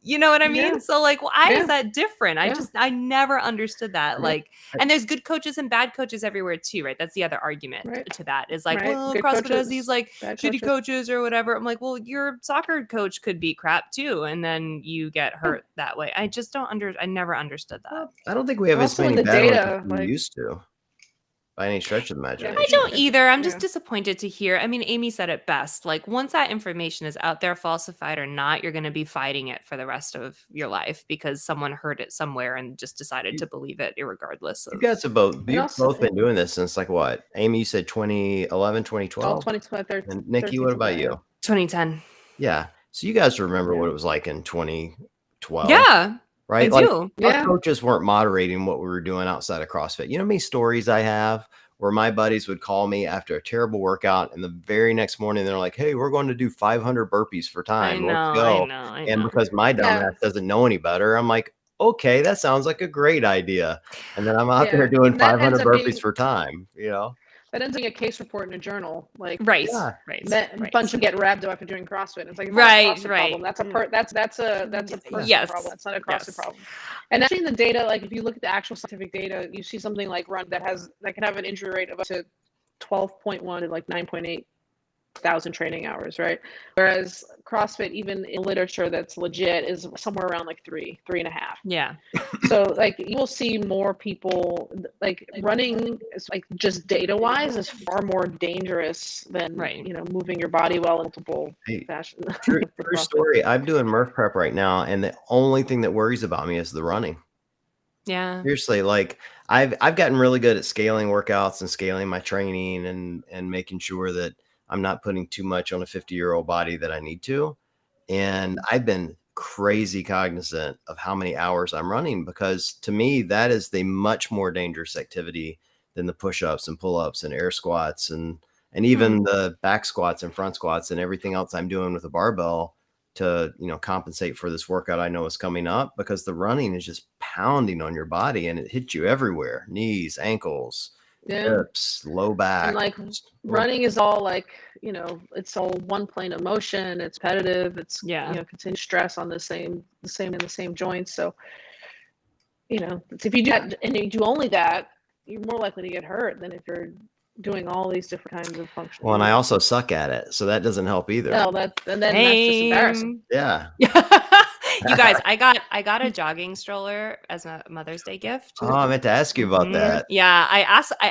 Speaker 2: You know what I mean?
Speaker 3: Yeah.
Speaker 2: So like, why
Speaker 3: Yeah.
Speaker 2: is that different?
Speaker 3: Yeah.
Speaker 2: I never understood that.
Speaker 3: Yeah.
Speaker 2: Like, and there's good coaches and bad coaches everywhere too, right? That's the other argument
Speaker 3: Right.
Speaker 2: to that is like,
Speaker 3: Right.
Speaker 2: well,
Speaker 3: Good
Speaker 2: CrossFit has
Speaker 3: coaches,
Speaker 2: these like
Speaker 3: bad
Speaker 2: shitty coaches or whatever. I'm like, well, your soccer coach could be crap too, and then you get hurt that way. I just don't I never understood that.
Speaker 1: I don't think we have as
Speaker 3: Also in
Speaker 1: many
Speaker 3: the
Speaker 1: bad ones
Speaker 3: data,
Speaker 1: as we
Speaker 3: like
Speaker 1: used to. by any stretch of the
Speaker 2: I
Speaker 1: imagination.
Speaker 2: don't either. I'm just
Speaker 3: Yeah.
Speaker 2: disappointed to hear. I mean, Amy said it best. Like, once that information is out there, falsified or not, you're going to be fighting it for the rest of your life because someone heard it somewhere and just decided to believe it, irregardless
Speaker 1: You
Speaker 2: of.
Speaker 1: guys have both,
Speaker 3: And
Speaker 1: you've
Speaker 3: also,
Speaker 1: both been doing this since like what? Amy, you said 2011,
Speaker 3: all
Speaker 1: 2012?
Speaker 3: 2013,
Speaker 1: And Nikki, what about you?
Speaker 2: 2010.
Speaker 1: Yeah. So you guys remember
Speaker 3: Yeah.
Speaker 1: what it was like in 2012,
Speaker 2: Yeah, I
Speaker 1: right? Like
Speaker 2: do.
Speaker 1: our
Speaker 3: Yeah.
Speaker 1: coaches weren't moderating what we were doing outside of CrossFit. You know how many stories I have where my buddies would call me after a terrible workout and the very next morning they're like, hey, we're going to do 500 burpees for time. Let's
Speaker 2: I
Speaker 1: go.
Speaker 2: know, I
Speaker 1: And
Speaker 2: know.
Speaker 1: because my
Speaker 3: Yeah.
Speaker 1: dumbass doesn't know any better, I'm like, okay, that sounds like a great idea. And then I'm out there
Speaker 3: Yeah.
Speaker 1: doing
Speaker 3: And that ends
Speaker 1: 500
Speaker 3: up
Speaker 1: burpees
Speaker 3: being
Speaker 1: for time, you know?
Speaker 3: that ends up being a case report in a journal. Like,
Speaker 2: Right,
Speaker 1: Yeah.
Speaker 3: a bunch of get rabbed after doing CrossFit. It's like, it's
Speaker 2: Right,
Speaker 3: not a CrossFit problem.
Speaker 2: right.
Speaker 3: That's a person
Speaker 2: Yes.
Speaker 3: problem. That's not a CrossFit
Speaker 2: Yes.
Speaker 3: problem. And actually, in the data, like if you look at the actual scientific data, you see something like run that can have an injury rate of up to 12.1 to like 9.8 thousand training hours, right? Whereas CrossFit, even in literature that's legit, is somewhere around like 3.5.
Speaker 2: Yeah.
Speaker 3: So like you will see more people like running is like just data wise is far more dangerous than
Speaker 2: Right.
Speaker 3: moving your body well in multiple
Speaker 1: Hey,
Speaker 3: fashion.
Speaker 1: True story. I'm doing Murph prep right now, and the only thing that worries about me is the running.
Speaker 2: Yeah.
Speaker 1: Seriously, like I've gotten really good at scaling workouts and scaling my training and making sure that I'm not putting too much on a 50-year-old body that I need to. And I've been crazy cognizant of how many hours I'm running because to me that is the much more dangerous activity than the push-ups and pull-ups and air squats and even the back squats and front squats and everything else I'm doing with a barbell to compensate for this workout I know is coming up, because the running is just pounding on your body and it hits you everywhere: knees, ankles, hips, low back.
Speaker 3: And like running is all like, it's all one plane of motion. It's repetitive. It's continuous stress on the same joints. So, if you do that and you do only that, you're more likely to get hurt than if you're doing all these different kinds of functions.
Speaker 1: Well, and I also suck at it, so that doesn't help either.
Speaker 3: No, that's just embarrassing.
Speaker 1: Yeah.
Speaker 2: You guys, I got a jogging stroller as a Mother's Day gift.
Speaker 1: Oh, I meant to ask you about that.
Speaker 2: Yeah, I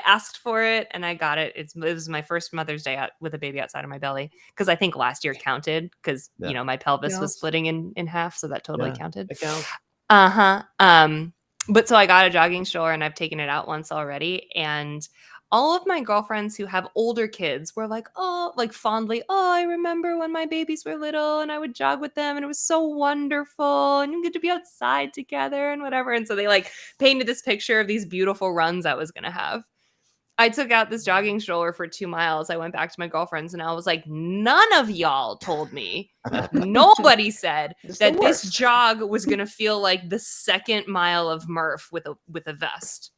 Speaker 2: asked for it and I got it. It was my first Mother's Day out with a baby outside of my belly, because I think last year counted because my pelvis was splitting in half, so that totally counted.
Speaker 1: It counts.
Speaker 2: But so I got a jogging stroller and I've taken it out once already, and all of my girlfriends who have older kids were like, oh, like fondly, oh, I remember when my babies were little and I would jog with them and it was so wonderful and you get to be outside together and whatever. And so they like painted this picture of these beautiful runs I was going to have. I took out this jogging stroller for 2 miles. I went back to my girlfriends and I was like, none of y'all told me. Nobody said that this jog was going to feel like the second mile of Murph with a vest.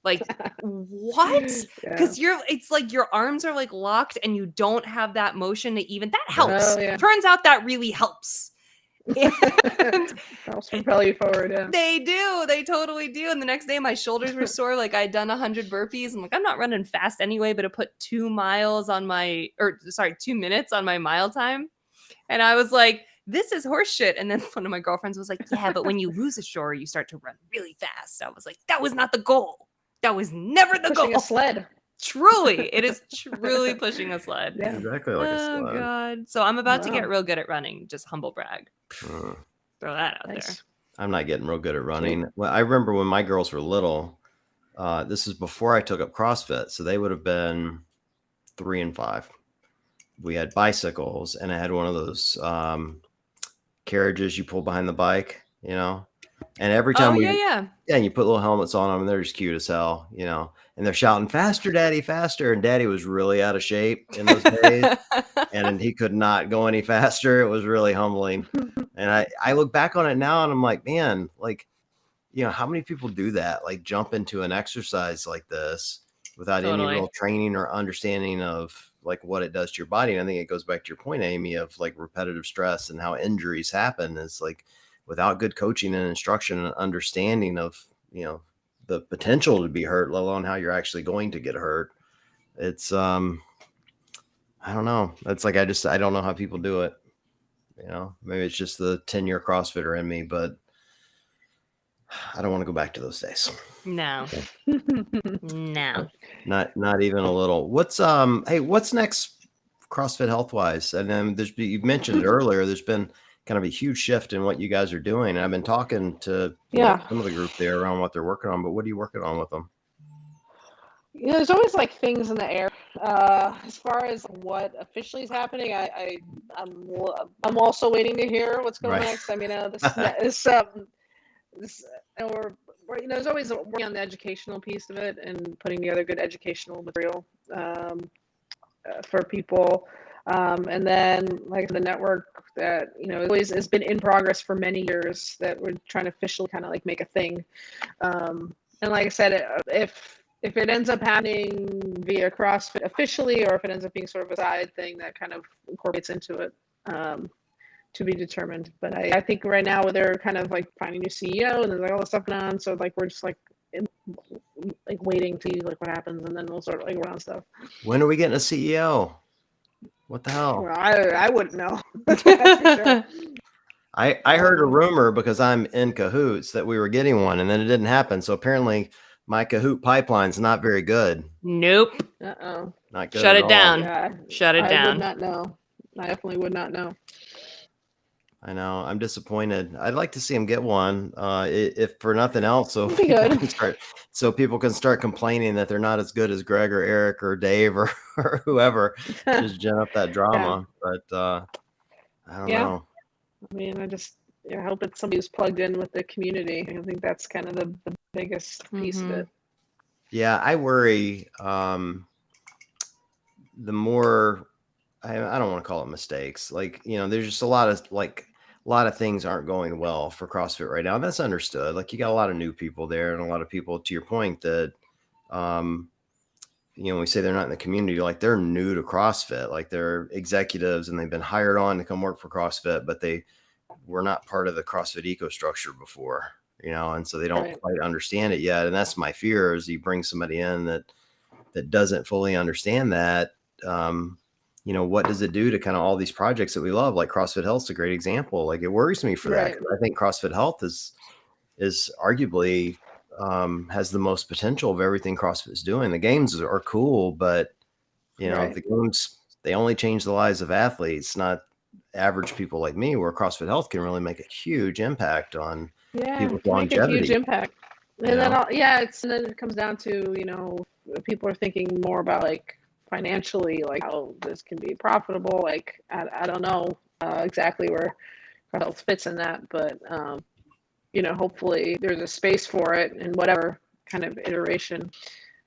Speaker 2: Like, what? Because it's like your arms are like locked and you don't have that motion to even, that helps. Turns out that really helps.
Speaker 3: Helps propel you forward. Yeah.
Speaker 2: They do. They totally do. And the next day my shoulders were sore. Like I'd done 100 burpees. I'm like, I'm not running fast anyway, but it put 2 minutes on my mile time. And I was like, this is horseshit. And then one of my girlfriends was like, yeah, but when you lose a stroller, you start to run really fast. I was like, that was not the goal. That was never the goal.
Speaker 3: Pushing a sled.
Speaker 2: Truly. It is truly pushing a sled.
Speaker 1: Yeah, exactly like a sled.
Speaker 2: Oh, God. So I'm about to get real good at running. Just humble brag. Throw that out there.
Speaker 1: I'm not getting real good at running. Well, I remember when my girls were little, this is before I took up CrossFit. So they would have been 3 and 5. We had bicycles and I had one of those carriages you pull behind the bike, and every time and you put little helmets on them and they're just cute as hell, and they're shouting, faster, daddy, faster. And daddy was really out of shape in those days and he could not go any faster. It was really humbling. And I look back on it now and I'm like, man, like, how many people do that? Like jump into an exercise like this without any real training or understanding of like what it does to your body. And I think it goes back to your point, Amy, of like repetitive stress and how injuries happen. Is like without good coaching and instruction and understanding of, the potential to be hurt, let alone how you're actually going to get hurt. It's, I don't know. It's like, I don't know how people do it. Maybe it's just the 10-year CrossFitter in me, but I don't want to go back to those days.
Speaker 2: No. No.
Speaker 1: Not even a little. What's hey, what's next CrossFit health wise? And then you mentioned it earlier, there's been kind of a huge shift in what you guys are doing. And I've been talking to some of the group there around what they're working on, but what are you working on with them?
Speaker 3: There's always like things in the air. As far as what officially is happening, I'm also waiting to hear what's going on next. I mean, there's always working on the educational piece of it and putting together good educational material for people. And then like the network that, always has been in progress for many years that we're trying to officially kind of like make a thing. And like I said, if it ends up happening via CrossFit officially, or if it ends up being sort of a side thing that kind of incorporates into it, to be determined. But I think right now they're kind of like finding a new CEO and there's like all this stuff going on. So like we're just like waiting to see like what happens, and then we'll start like working on stuff.
Speaker 1: When are we getting a CEO? What the hell?
Speaker 3: Well, I wouldn't know. That's for sure.
Speaker 1: I heard a rumor because I'm in cahoots that we were getting one, and then it didn't happen. So apparently my Kahoot pipeline's not very good.
Speaker 2: Nope.
Speaker 1: Not good.
Speaker 2: Shut it down.
Speaker 3: Yeah,
Speaker 2: Shut it down.
Speaker 3: I would not know. I definitely would not know.
Speaker 1: I know. I'm disappointed. I'd like to see him get one, if for nothing else, so people can start complaining that they're not as good as Greg or Eric or Dave or whoever. Just gin up that drama. Yeah. But I don't know.
Speaker 3: I mean, I hope it's somebody who's plugged in with the community. I think that's kind of the biggest piece of it.
Speaker 1: Yeah, I worry. The more I don't want to call it mistakes. Like, there's just a lot of things aren't going well for CrossFit right now. And that's understood. Like, you got a lot of new people there and a lot of people, to your point, that, we say they're not in the community, like they're new to CrossFit, like they're executives and they've been hired on to come work for CrossFit, but they were not part of the CrossFit eco-structure before, and so they don't quite understand it yet. And that's my fear, is you bring somebody in that doesn't fully understand that. What does it do to kind of all these projects that we love? Like CrossFit Health's a great example. Like, it worries me for that. I think CrossFit Health is arguably has the most potential of everything CrossFit is doing. The games are cool, but the games, they only change the lives of athletes, not average people like me, where CrossFit Health can really make a huge impact on people's longevity.
Speaker 3: Make a huge impact. And then then it comes down to, people are thinking more about like financially, like how this can be profitable. Like, I don't know exactly where health fits in that, but hopefully there's a space for it in whatever kind of iteration.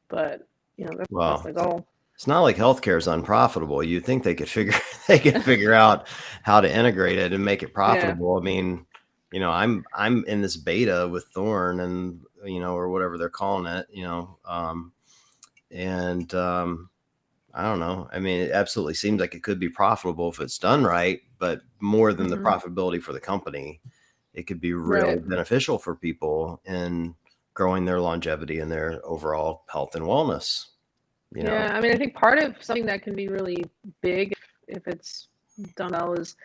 Speaker 3: But that's the goal.
Speaker 1: It's not like healthcare is unprofitable. You'd think they could figure out how to integrate it and make it profitable. I mean, I'm in this beta with Thorne and or whatever they're calling it, and I don't know. I mean, it absolutely seems like it could be profitable if it's done right, but more than the profitability for the company, it could be really beneficial for people in growing their longevity and their overall health and wellness.
Speaker 3: Yeah, I mean, I think part of something that can be really big if it's done well is,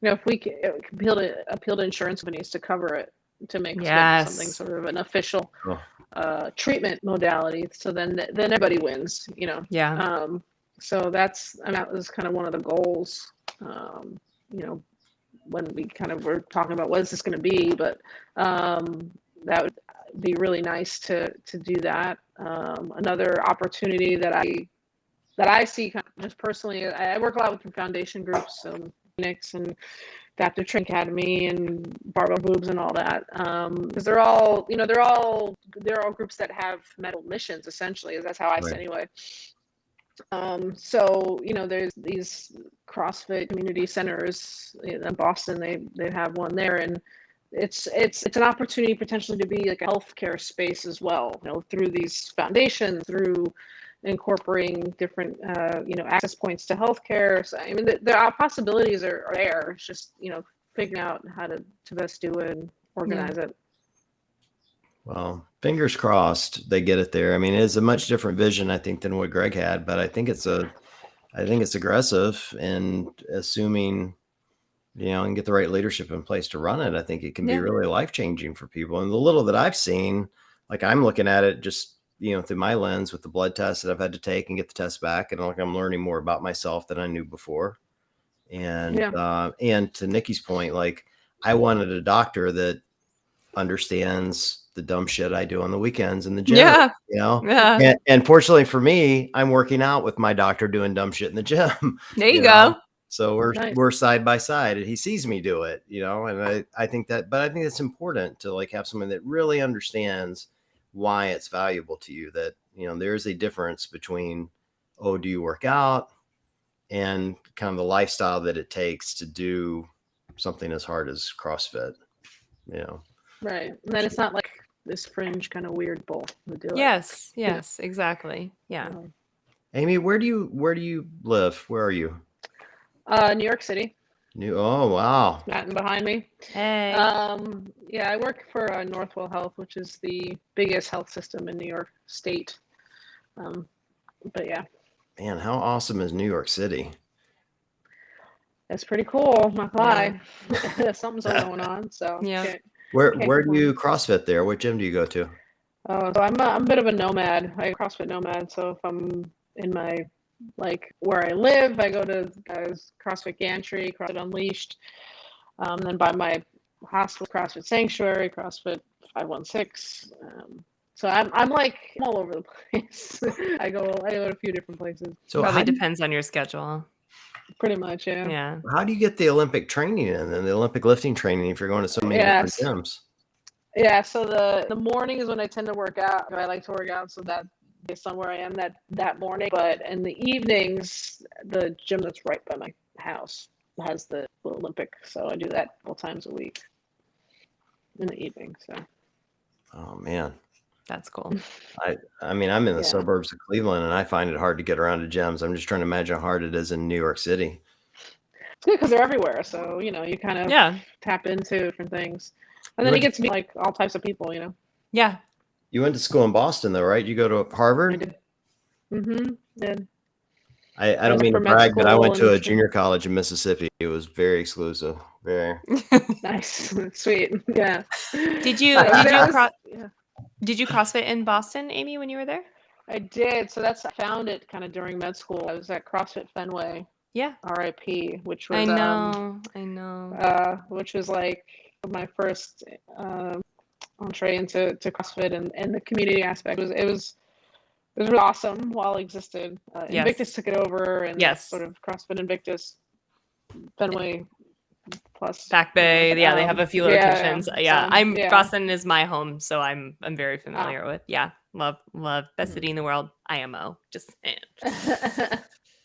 Speaker 3: if we can appeal to insurance companies to cover it, to make something sort of an official treatment modality. So then everybody wins, so that was kind of one of the goals, when we kind of were talking about what is this going to be, but that would be really nice to do that. Another opportunity that I see kind of just personally, I work a lot with foundation groups, Phoenix and Adaptive Training Academy and Barbell Boobs and all that, because they're all groups that have medical missions, essentially. That's how I see it anyway. So there's these CrossFit community centers in Boston. They have one there, and it's an opportunity potentially to be like a healthcare space as well, through these foundations, through incorporating different access points to healthcare. So I mean, the possibilities are there. It's just figuring out how to best do it and organize it.
Speaker 1: Well, fingers crossed they get it there. I mean, it's a much different vision, I think, than what Greg had, but I think it's aggressive, and assuming and get the right leadership in place to run it, I think it can be
Speaker 2: Yeah.
Speaker 1: really life-changing for people. And the little that I've seen, like I'm looking at it just, through my lens with the blood tests that I've had to take and get the test back. And like, I'm learning more about myself than I knew before. And, and to Nikki's point, like I wanted a doctor that understands the dumb shit I do on the weekends in the gym,
Speaker 2: Yeah.
Speaker 1: Yeah. And fortunately for me, I'm working out with my doctor doing dumb shit in the gym.
Speaker 2: There you go.
Speaker 1: So
Speaker 3: Nice.
Speaker 1: we're side by side, and he sees me do it, and I think it's important to like have someone that really understands why it's valuable to you, that, there's a difference between, oh, do you work out, and kind of the lifestyle that it takes to do something as hard as CrossFit,
Speaker 3: Right. And then it's not like this fringe kind of weird bull to do it.
Speaker 2: Yes, exactly. Yeah.
Speaker 1: Amy, where do you live? Where are you?
Speaker 3: New York City.
Speaker 1: Oh, wow.
Speaker 3: Matt behind me.
Speaker 2: Hey.
Speaker 3: Yeah, I work for Northwell Health, which is the biggest health system in New York State. But yeah.
Speaker 1: Man, how awesome is New York City?
Speaker 3: It's pretty cool, not lie. Something's going on. So
Speaker 2: yeah.
Speaker 1: Where do you CrossFit there? What gym do you go to?
Speaker 3: So I'm a bit of a nomad. I'm a CrossFit nomad. So if I'm in my where I live, I go to CrossFit Gantry, CrossFit Unleashed, then by my hospital, CrossFit Sanctuary, CrossFit 516. So I'm like all over the place. I go to a few different places.
Speaker 2: So probably depends on your schedule.
Speaker 3: Pretty much, yeah.
Speaker 2: Yeah.
Speaker 1: How do you get the Olympic training in and the Olympic lifting training if you're going to so many different gyms?
Speaker 3: Yeah, so the morning is when I tend to work out. I like to work out, so that based on where I am that morning. But in the evenings, the gym that's right by my house has the Olympic, so I do that a couple times a week in the evening. So.
Speaker 1: Oh man,
Speaker 2: that's cool.
Speaker 1: I mean, I'm in the suburbs of Cleveland, and I find it hard to get around to gyms. I'm just trying to imagine how hard it is in New York City.
Speaker 3: It's good because they're everywhere, so you kind of tap into different things, and then you get to meet like all types of people.
Speaker 2: Yeah.
Speaker 1: You went to school in Boston, though, right? You go to Harvard?
Speaker 3: I did. Mm-hmm. Did.
Speaker 1: I don't mean to brag, but I went to a junior college in Mississippi. It was very exclusive. Very
Speaker 3: nice, sweet. Yeah.
Speaker 2: Did you CrossFit in Boston, Amy, when you were there?
Speaker 3: I did. So I found it kind of during med school. I was at CrossFit Fenway.
Speaker 2: Yeah.
Speaker 3: RIP, which was
Speaker 2: I know.
Speaker 3: Which was like my first entree into CrossFit and the community aspect. It was really awesome while it existed. Invictus took it over, and sort of CrossFit Invictus, Fenway Plus,
Speaker 2: Back Bay. Yeah, they have a few locations. Boston is my home, so I'm very familiar with. Yeah, love best city in the world. IMO, just.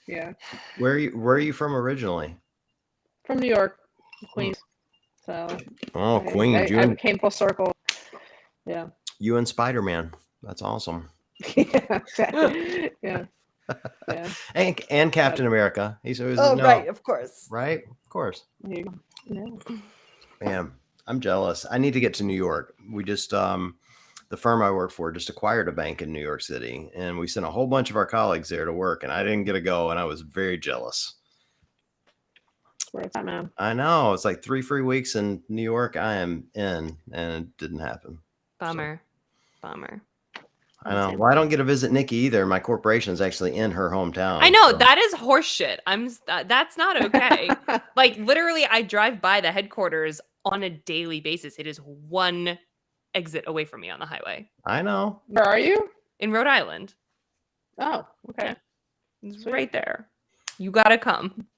Speaker 3: Yeah.
Speaker 1: Where are you from originally?
Speaker 3: From New York, Queens. So.
Speaker 1: Oh, Queens!
Speaker 3: I came full circle. Yeah.
Speaker 1: You and Spider-Man. That's awesome.
Speaker 3: Yeah. Exactly. Yeah. Yeah.
Speaker 1: And Captain America.
Speaker 2: Right, of course.
Speaker 1: Right, of course.
Speaker 3: Yeah.
Speaker 1: Man, I'm jealous. I need to get to New York. We just the firm I work for just acquired a bank in New York City, and we sent a whole bunch of our colleagues there to work, and I didn't get to go, and I was very jealous.
Speaker 3: Where's that, man?
Speaker 1: I know. It's like 3 free weeks in New York. I am in, and it didn't happen.
Speaker 2: Bummer.
Speaker 1: I know. Well, I don't get to visit Niki either. My corporation is actually in her hometown.
Speaker 2: I know. So. That is horseshit. That's not okay. Like literally, I drive by the headquarters on a daily basis. It is one exit away from me on the highway.
Speaker 1: I know.
Speaker 3: Where are you?
Speaker 2: In Rhode Island.
Speaker 3: Oh, okay.
Speaker 2: It's right there. You gotta come.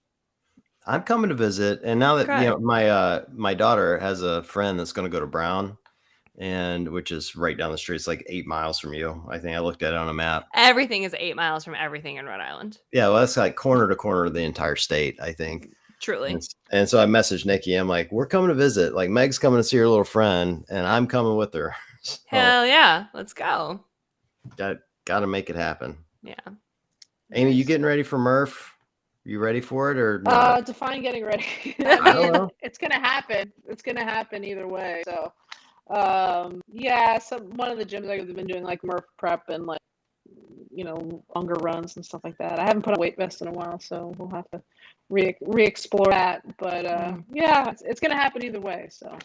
Speaker 1: I'm coming to visit, and now that my daughter has a friend that's going to go to Brown, and which is right down the street. It's like 8 miles from you. I think I looked at it on a map.
Speaker 2: Everything is 8 miles from everything in Rhode Island.
Speaker 1: Yeah, well, that's like corner to corner of the entire state, I think.
Speaker 2: Truly.
Speaker 1: And so I messaged Niki. I'm like, we're coming to visit. Like Meg's coming to see her little friend, and I'm coming with her. So,
Speaker 2: hell yeah, let's go.
Speaker 1: Got to make it happen.
Speaker 2: Yeah.
Speaker 1: Amy, you getting ready for Murph? You ready for it or not?
Speaker 3: Define getting ready. I mean, it's gonna happen. It's gonna happen either way. So, one of the gyms I've been doing like Murph prep and like longer runs and stuff like that. I haven't put a weight vest in a while, so we'll have to re-explore that. But yeah, it's gonna happen either way. So.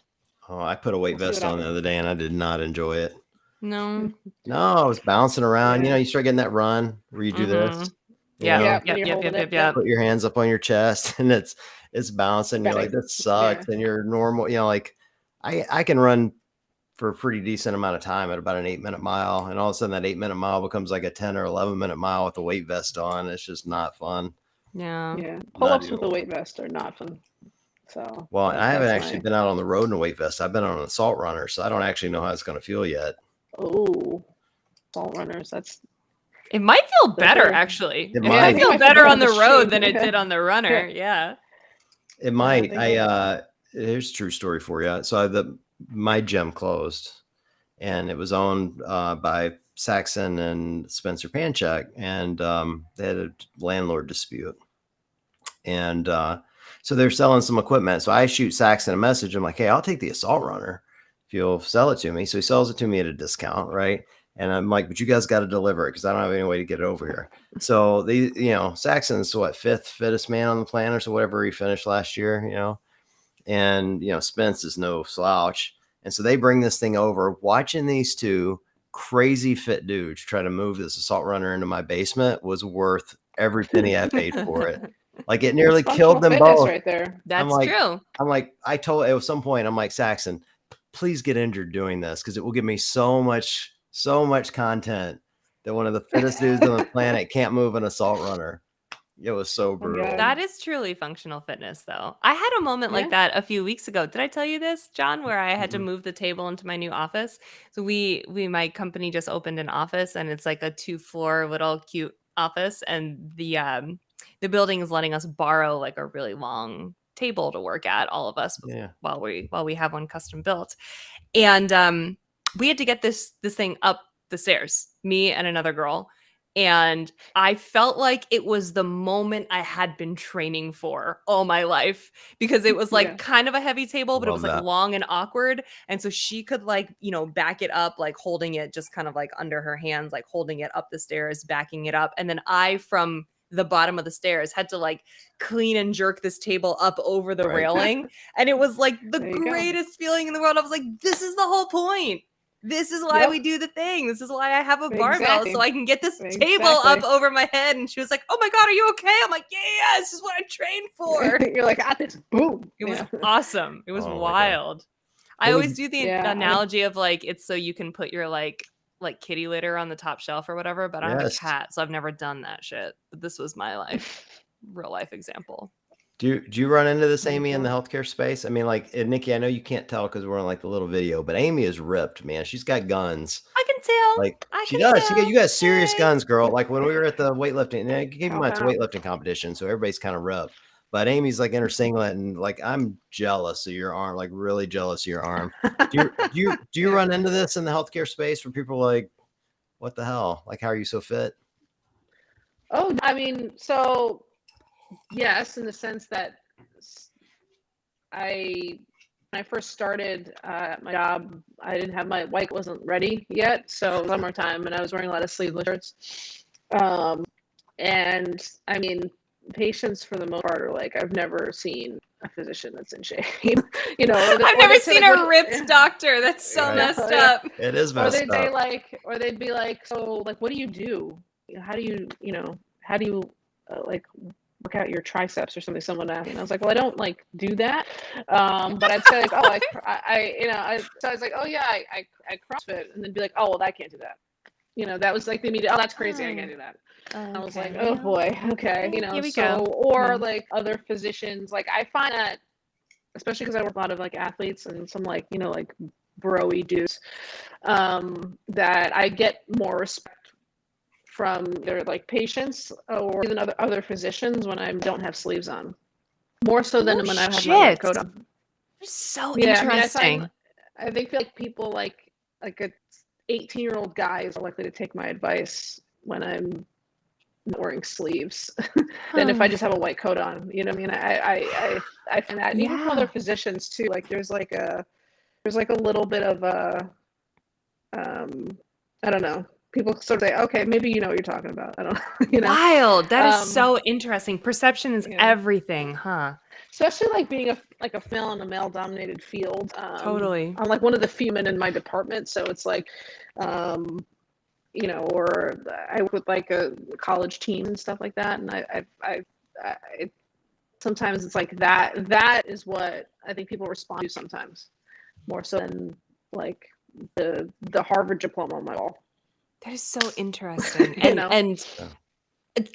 Speaker 1: Oh, I put a weight
Speaker 3: We'll see
Speaker 1: vest
Speaker 3: what
Speaker 1: on the other day and I did not enjoy it.
Speaker 2: No.
Speaker 1: No, I was bouncing around.
Speaker 3: Yeah.
Speaker 1: You start getting that run where you do this.
Speaker 2: Yeah.
Speaker 3: Yep.
Speaker 1: Put your hands up on your chest and it's bouncing. You're like, this sucks. And you're normal. Like I can run for a pretty decent amount of time at about an 8-minute mile. And all of a sudden that 8-minute mile becomes like a 10 or 11-minute mile with a weight vest on. It's just not fun.
Speaker 2: Yeah.
Speaker 3: Yeah. Pull-ups with a weight vest are not fun. So,
Speaker 1: well, I haven't actually been out on the road in a weight vest. I've been on an assault runner, so I don't actually know how it's going to feel yet.
Speaker 3: Oh, assault runners.
Speaker 2: It might feel better, actually. It
Speaker 1: might
Speaker 2: feel better on the road than it did on the runner. Yeah.
Speaker 1: It might. Here's a true story for you. So my gym closed, and it was owned by Saxon and Spencer Panchak, and they had a landlord dispute. And so they're selling some equipment. So I shoot Saxon a message. I'm like, hey, I'll take the assault runner if you'll sell it to me. So he sells it to me at a discount, right? And I'm like, but you guys got to deliver it because I don't have any way to get it over here. So Saxon's fifth fittest man on the planet, or whatever he finished last year, and Spence is no slouch. And so they bring this thing over. Watching these two crazy fit dudes try to move this assault runner into my basement was worth every penny I paid for it. Like it nearly killed them both.
Speaker 3: Right there.
Speaker 2: That's true.
Speaker 1: I'm like, I told at some point, I'm like, Saxon, please get injured doing this because it will give me so much content that one of the fittest dudes on the planet can't move an assault runner. It was so brutal.
Speaker 2: That is truly functional fitness, though. I had a moment like that a few weeks ago. Did I tell you this, John, where I had to move the table into my new office? So my company just opened an office, and it's like a 2-floor little cute office, and the building is letting us borrow like a really long table to work at, all of us, while we have one custom built. And we had to get this thing up the stairs, me and another girl. And I felt like it was the moment I had been training for all my life, because it was like kind of a heavy table, but it was like long and awkward. And so she could back it up, like holding it just kind of like under her hands, like holding it up the stairs, backing it up. And then I, from the bottom of the stairs, had to like clean and jerk this table up over the railing. And it was like the greatest feeling in the world. I was like, this is the whole point. This is why we do the thing. This is why I have a barbell, so I can get this table up over my head. And she was like, oh my God, are you okay? I'm like, yeah, this is what I trained for.
Speaker 3: You're like, this, boom.
Speaker 2: It was awesome. It was wild. I always do the analogy of like, it's so you can put your like kitty litter on the top shelf or whatever, but I don't have a cat, so I've never done that shit. But this was my real life example.
Speaker 1: Do you run into this, Amy, in the healthcare space? I mean, like, Niki, I know you can't tell because we're on like the little video, but Amy is ripped, man. She's got guns.
Speaker 2: I can tell.
Speaker 1: Like she does. You got serious guns, girl. Like when we were at the weightlifting, and keep in mind it's a weightlifting competition, so everybody's kind of ripped. But Amy's like in her singlet, and like I'm jealous of your arm, like really jealous of your arm. Do you run into this in the healthcare space where people are like, what the hell? Like, how are you so fit?
Speaker 3: Oh, I mean, so. Yes, in the sense that when I first started my job, I didn't have my white wasn't ready yet. So summertime, and I was wearing a lot of sleeveless shirts. And I mean, patients for the most part are like, I've never seen a physician that's in shape.
Speaker 2: I've never seen a ripped doctor. That's so messed up.
Speaker 1: It is messed up.
Speaker 3: Or they'd be like, so like, what do you do? How do you work out your triceps or something? Someone asked me, and I was like, well, I don't like do that. But I'd say like, oh, so I was like, oh yeah, I CrossFit, and then be like, oh, well, I can't do that. That was like the immediate, oh, that's crazy, I can't do that. And I was like, oh boy, okay,
Speaker 2: Here we go.
Speaker 3: Or like other physicians, like I find that, especially because I work with a lot of like athletes and some like bro-y dudes, that I get more respect from their like patients or even other physicians when I don't have sleeves on, more so than when I have my coat on.
Speaker 2: So interesting.
Speaker 3: I think feel like people like a 18-year-old guy is likely to take my advice when I'm not wearing sleeves than if I just have a white coat on. You know what I mean? I find that, and even from other physicians too. Like there's a little bit of a I don't know. people sort of say, okay, maybe you know what you're talking about. I don't know, you know.
Speaker 2: Wild. That is so interesting. Perception is
Speaker 3: yeah.
Speaker 2: everything, huh?
Speaker 3: Especially like being a female in a male dominated field.
Speaker 2: Totally.
Speaker 3: I'm like one of the few men in my department, so it's like, you know, or I work with like a college team and stuff like that, and I sometimes it's like that is what I think people respond to sometimes more so than like the Harvard diploma on my wall.
Speaker 2: That is so interesting.
Speaker 3: You know?
Speaker 2: And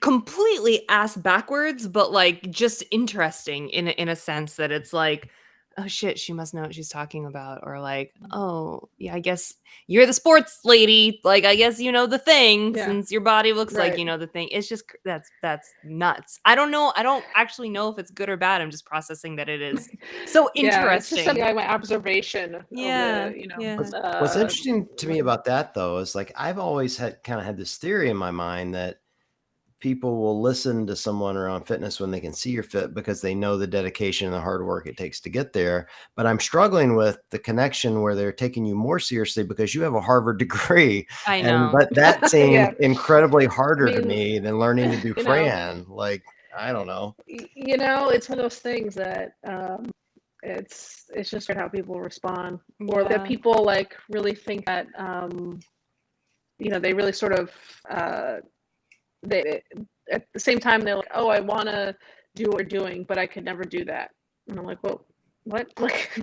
Speaker 2: completely ass backwards, but like just interesting in a sense that it's like, oh shit, she must know what she's talking about, or like, oh yeah, I guess you're the sports lady, like I guess you know the thing
Speaker 3: Yeah.
Speaker 2: since your body looks like
Speaker 3: Right.
Speaker 2: you know the thing. It's just that's nuts. I don't know. I don't actually know if it's good or bad. I'm just processing that it is so
Speaker 3: Yeah, it's just
Speaker 2: interesting.
Speaker 3: something like my observation of
Speaker 2: Yeah,
Speaker 3: the, you know.
Speaker 2: yeah.
Speaker 1: What's interesting to me about that though is like I've always had this theory in my mind that people will listen to someone around fitness when they can see you're fit because they know the dedication and the hard work it takes to get there. But I'm struggling with the connection where they're taking you more seriously because you have a Harvard degree.
Speaker 2: I know.
Speaker 1: But that seemed
Speaker 3: Yeah.
Speaker 1: incredibly harder
Speaker 3: I
Speaker 1: to
Speaker 3: mean,
Speaker 1: me than learning to do
Speaker 3: you know,
Speaker 1: Fran. Like, I don't know.
Speaker 3: you know, it's one of those things that it's just how people respond, or
Speaker 2: Yeah.
Speaker 3: that people like really think that you know, they really sort of they at the same time they're like, oh, I want to do what we're doing, but I could never do that. And I'm like, well, what? Like,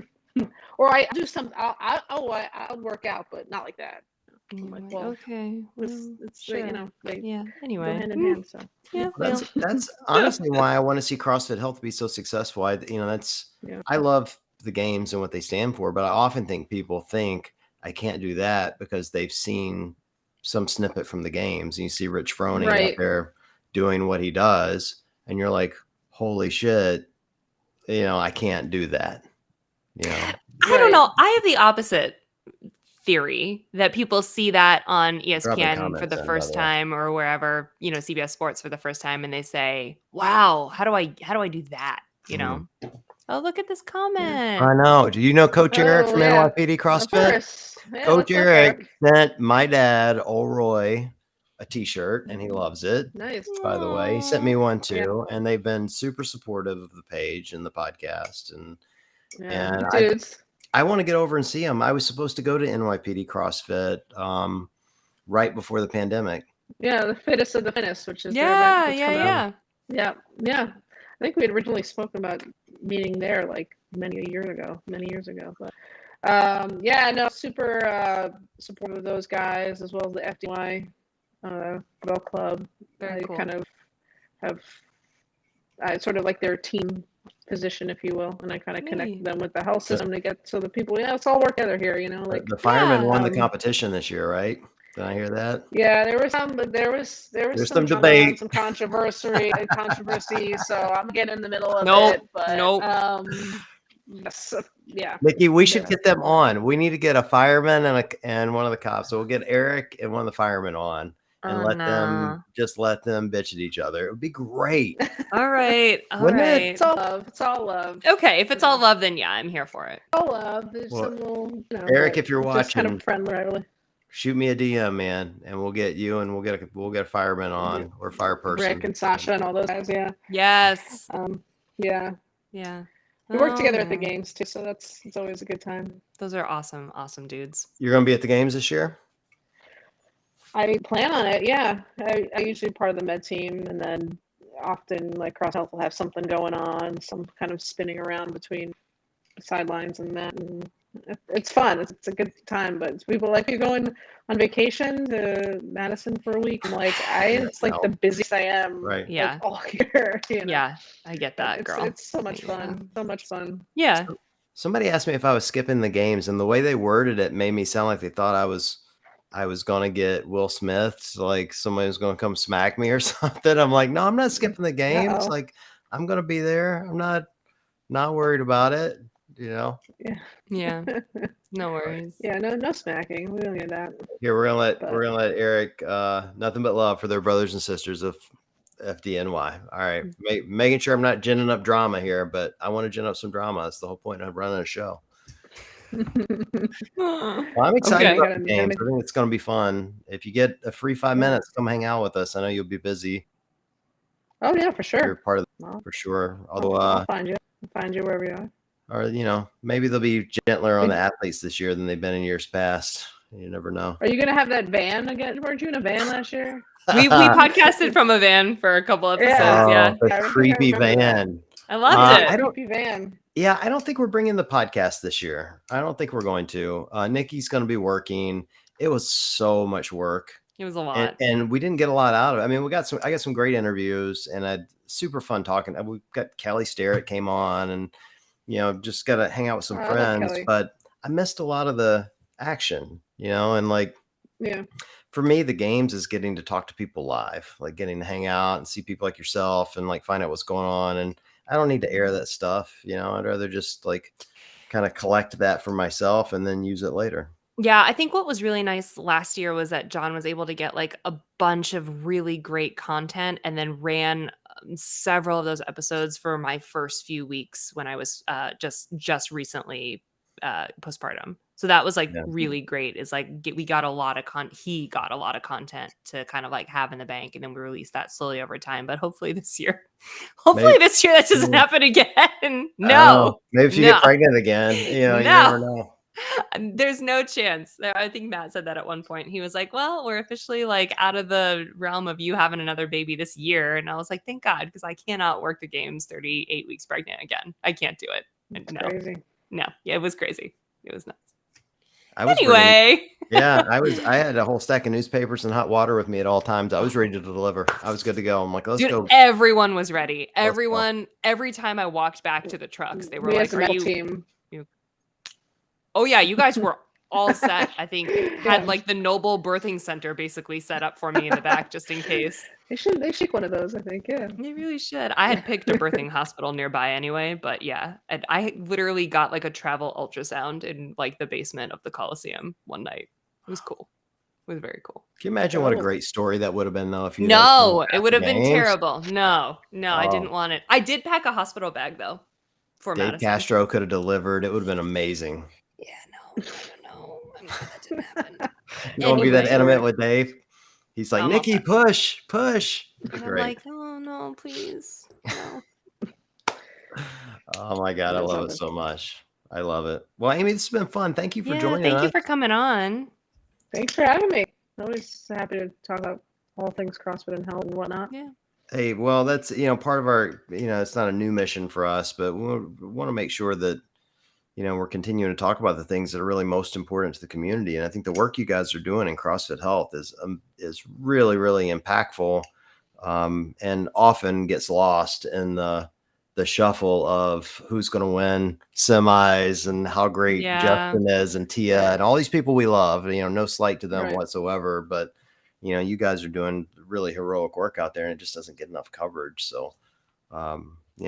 Speaker 3: or I do some. I'll work out, but not like that. I'm like, well,
Speaker 2: okay,
Speaker 3: it's
Speaker 2: sure.
Speaker 3: you know, they
Speaker 2: Yeah.
Speaker 3: go
Speaker 2: Anyway.
Speaker 3: hand in hand. So
Speaker 2: Yeah. Well.
Speaker 1: That's honestly why I want to see CrossFit Health be so successful.
Speaker 3: yeah.
Speaker 1: I love the games and what they stand for, but I often think people think I can't do that because they've seen some snippet from the games. And you see Rich Froning out
Speaker 3: Right.
Speaker 1: there doing what he does, and you're like, holy shit, you know, I can't do that. You know,
Speaker 2: I don't know. I have the opposite theory that people see that on
Speaker 1: Drop a
Speaker 2: ESPN
Speaker 1: comment
Speaker 2: for the
Speaker 1: then, by
Speaker 2: first
Speaker 1: the way.
Speaker 2: time or wherever, you know, CBS Sports for the first time, and they say, "Wow, how do I do that?" You know. Oh, look at this comment.
Speaker 1: I know. Do you know Coach Eric from
Speaker 3: yeah.
Speaker 1: NYPD
Speaker 3: Of
Speaker 1: CrossFit?
Speaker 3: course. Yeah,
Speaker 1: Coach
Speaker 3: what's up,
Speaker 1: Eric sent my dad, old Roy, a t-shirt, and he loves it.
Speaker 3: Nice.
Speaker 1: By the way, he sent me one
Speaker 3: Yeah.
Speaker 1: too, and they've been super supportive of the page and the podcast.
Speaker 3: Yeah.
Speaker 1: And
Speaker 3: Dudes.
Speaker 1: I want to get over and see him. I was supposed to go to NYPD CrossFit right before the pandemic.
Speaker 3: Yeah, the fittest of the fittest, which is their
Speaker 2: Yeah,
Speaker 3: event that's
Speaker 2: yeah,
Speaker 3: yeah. Yeah. I think we had originally spoken about meeting there like many years ago. But yeah, no, super supportive of those guys as well as the FDY Bell Club.
Speaker 2: Very
Speaker 3: I
Speaker 2: cool.
Speaker 3: kind of have sort of like their team position, if you will, and I kind of connect
Speaker 2: Neat.
Speaker 3: them with the health system to get so the people, yeah, let's all work together here, you know, like
Speaker 1: The firemen won the
Speaker 3: um,
Speaker 1: competition this year, right? Did I hear that?
Speaker 3: yeah, there was some, but there was
Speaker 1: There's
Speaker 3: some
Speaker 1: some
Speaker 3: drama and
Speaker 1: debate.
Speaker 3: some controversy. So I'm getting in the middle of
Speaker 2: Nope,
Speaker 3: it. But
Speaker 2: nope.
Speaker 3: yes, yeah.
Speaker 1: Nikki, we should get them on. We need to get a fireman and one of the cops. So we'll get Eric and one of the firemen on and let them bitch at each other. It would be great.
Speaker 2: All right. All
Speaker 1: Wouldn't it?
Speaker 2: right.
Speaker 3: It's all love. It's all love.
Speaker 2: Okay, if it's all love, then yeah, I'm here for it.
Speaker 3: All love. There's
Speaker 1: Well,
Speaker 3: some little, you know,
Speaker 1: Eric,
Speaker 3: but
Speaker 1: if you're
Speaker 3: just kind
Speaker 1: watching,
Speaker 3: of friendly.
Speaker 1: shoot me a DM, man, and we'll get you and we'll get a fireman on or fire person.
Speaker 3: Rick and Sasha and all those guys. Yeah.
Speaker 2: Yes.
Speaker 3: Yeah.
Speaker 2: Yeah.
Speaker 3: We work together at the
Speaker 2: man.
Speaker 3: games too, so it's always a good time.
Speaker 2: Those are awesome, awesome dudes.
Speaker 1: You're gonna be at the games this year?
Speaker 3: I plan on it. Yeah, I usually part of the med team, and then often like Cross Health will have something going on, some kind of spinning around between sidelines and that, and it's fun. It's a good time. But people like, you're going on vacation to Madison for a week. I'm like, it's like the busiest I am.
Speaker 1: Right.
Speaker 2: Yeah.
Speaker 3: Like, all year. You know?
Speaker 2: Yeah, I get that,
Speaker 3: it's,
Speaker 2: girl.
Speaker 3: It's so much fun. So much fun.
Speaker 2: Yeah.
Speaker 1: Somebody asked me if I was skipping the games, and the way they worded it made me sound like they thought I was gonna get Will Smith, so like somebody was gonna come smack me or something. I'm like, no, I'm not skipping the games.
Speaker 3: Uh-oh.
Speaker 1: Like, I'm gonna be there. I'm not worried about it. You know.
Speaker 2: Yeah. No worries.
Speaker 3: Yeah, no smacking. We don't need that.
Speaker 1: Here we're gonna let Eric. Nothing but love for their brothers and sisters of FDNY. All right, making sure I'm not ginning up drama here, but I want to gin up some drama. That's the whole point of running a show. Well, I'm excited
Speaker 2: Okay.
Speaker 1: about
Speaker 3: Gotta-
Speaker 1: the games.
Speaker 3: gotta-
Speaker 1: I think it's going to be fun. If you get a free 5 minutes, come hang out with us. I know you'll be busy.
Speaker 3: Oh yeah, for
Speaker 1: You're
Speaker 3: sure.
Speaker 1: part of
Speaker 3: Well,
Speaker 1: for sure. Although,
Speaker 3: I'll find you. I'll find you wherever you are.
Speaker 1: or maybe they'll be gentler on the athletes this year than they've been in years past. You never know.
Speaker 3: Are you gonna have that van again? Weren't you in a van last year?
Speaker 2: We podcasted from a van for a couple episodes. Yeah,
Speaker 1: the
Speaker 3: Yeah, I think I
Speaker 1: creepy
Speaker 3: remember that.
Speaker 1: van.
Speaker 2: I loved
Speaker 1: I
Speaker 2: it.
Speaker 1: don't.
Speaker 3: Creepy van.
Speaker 1: Yeah, I don't think we're bringing the podcast this year. I don't think we're going to. Nikki's going to be working. It was so much work.
Speaker 2: It was a lot.
Speaker 1: And we didn't get a lot out of it. I mean, I got some great interviews and I had super fun talking. We got Kelly Starrett came on and, just got to hang out with some
Speaker 3: I love
Speaker 1: friends,
Speaker 3: Kelly.
Speaker 1: but I missed a lot of the action, and like,
Speaker 3: Yeah.
Speaker 1: for me, the games is getting to talk to people live, like getting to hang out and see people like yourself and like find out what's going on. And I don't need to air that stuff. I'd rather just like kind of collect that for myself and then use it later.
Speaker 2: Yeah, I think what was really nice last year was that John was able to get like a bunch of really great content and then ran several of those episodes for my first few weeks when I was just recently postpartum. So that was like
Speaker 1: Yeah.
Speaker 2: really great. Is like we got a lot of he got a lot of content to kind of like have in the bank, and then we released that slowly over time. But hopefully this year that doesn't happen again. No,
Speaker 1: maybe if you get pregnant again, you never know.
Speaker 2: There's no chance. I think Matt said that at one point. He was like, well, we're officially like out of the realm of you having another baby this year. And I was like, thank God, because I cannot work the games 38 weeks pregnant again. I can't do it.
Speaker 3: It's
Speaker 2: No.
Speaker 3: crazy.
Speaker 2: No. Yeah, it was crazy. It was nuts.
Speaker 1: I had a whole stack of newspapers and hot water with me at all times. I was ready to deliver. I was good to go. I'm like, let's go.
Speaker 2: Everyone was ready. Everyone, every time I walked back to the trucks, they were like, are you
Speaker 3: team?
Speaker 2: Oh yeah, you guys were all set. I think had like the Noble Birthing Center basically set up for me in the back just in case.
Speaker 3: They should one of those, I think. Yeah,
Speaker 2: they really should. I had picked a birthing hospital nearby anyway, but yeah, and I literally got like a travel ultrasound in like the basement of the Coliseum one night. It was cool. It was very cool.
Speaker 1: Can you imagine what a great story that would have been though if you?
Speaker 2: No, it would have been terrible. No,
Speaker 1: Oh.
Speaker 2: I didn't want it. I did pack a hospital bag though. For
Speaker 1: Dave
Speaker 2: Madison.
Speaker 1: Castro could have delivered. It would have been amazing.
Speaker 2: Yeah, no. I'm glad that didn't happen.
Speaker 1: You want to be that intimate with Dave? He's like, Niki, push.
Speaker 2: And I'm like, no, please. No.
Speaker 1: Oh my God, I love it so much. I love it. Well, Amy, this has been fun. Thank you for joining us.
Speaker 2: Thank you for coming on.
Speaker 3: Thanks for having me. Always happy to talk about all things CrossFit and health and whatnot.
Speaker 2: Yeah.
Speaker 1: Hey, well, that's, part of our, it's not a new mission for us, but we want to make sure that, we're continuing to talk about the things that are really most important to the community. And I think the work you guys are doing in CrossFit Health is really, really impactful, and often gets lost in the shuffle of who's going to win semis and how great Justin is and Tia and all these people we love. No slight to them whatsoever, but you guys are doing really heroic work out there, and it just doesn't get enough coverage. So,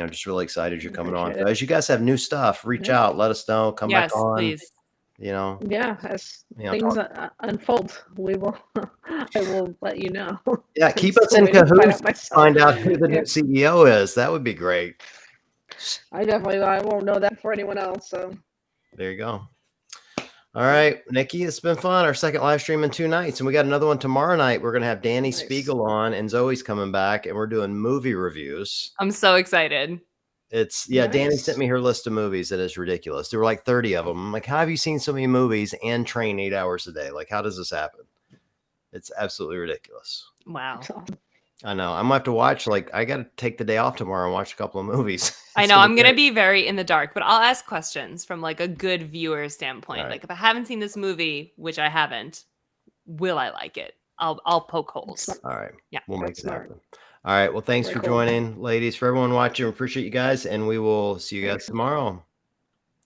Speaker 1: just really excited you're coming on. So as you guys have new stuff, reach out, let us know, come back on.
Speaker 2: Please.
Speaker 3: Yeah, as things unfold, I will let you know.
Speaker 1: Yeah, keep us in cahoots. Find out who the new CEO is. That would be great.
Speaker 3: I won't know that for anyone else. So
Speaker 1: there you go. All right, Niki, it's been fun. Our second live stream in 2 nights, and we got another one tomorrow night. We're gonna have Danny Spiegel on, and Zoe's coming back, and we're doing movie reviews.
Speaker 2: I'm so excited.
Speaker 1: It's Danny sent me her list of movies. That is ridiculous. There were like 30 of them. I'm like, how have you seen so many movies and train 8 hours a day? Like, how does this happen? It's absolutely ridiculous.
Speaker 2: Wow.
Speaker 1: I know. I'm gonna have to watch. Like, I got to take the day off tomorrow and watch a couple of movies.
Speaker 2: I know. I'm gonna be very in the dark, but I'll ask questions from like a good viewer standpoint. Right. Like, if I haven't seen this movie, which I haven't, will I like it? I'll poke holes.
Speaker 1: All right.
Speaker 2: Yeah.
Speaker 1: We'll make it happen. All right. Well, thanks for joining, ladies. For everyone watching, we appreciate you guys, and we will see you guys tomorrow.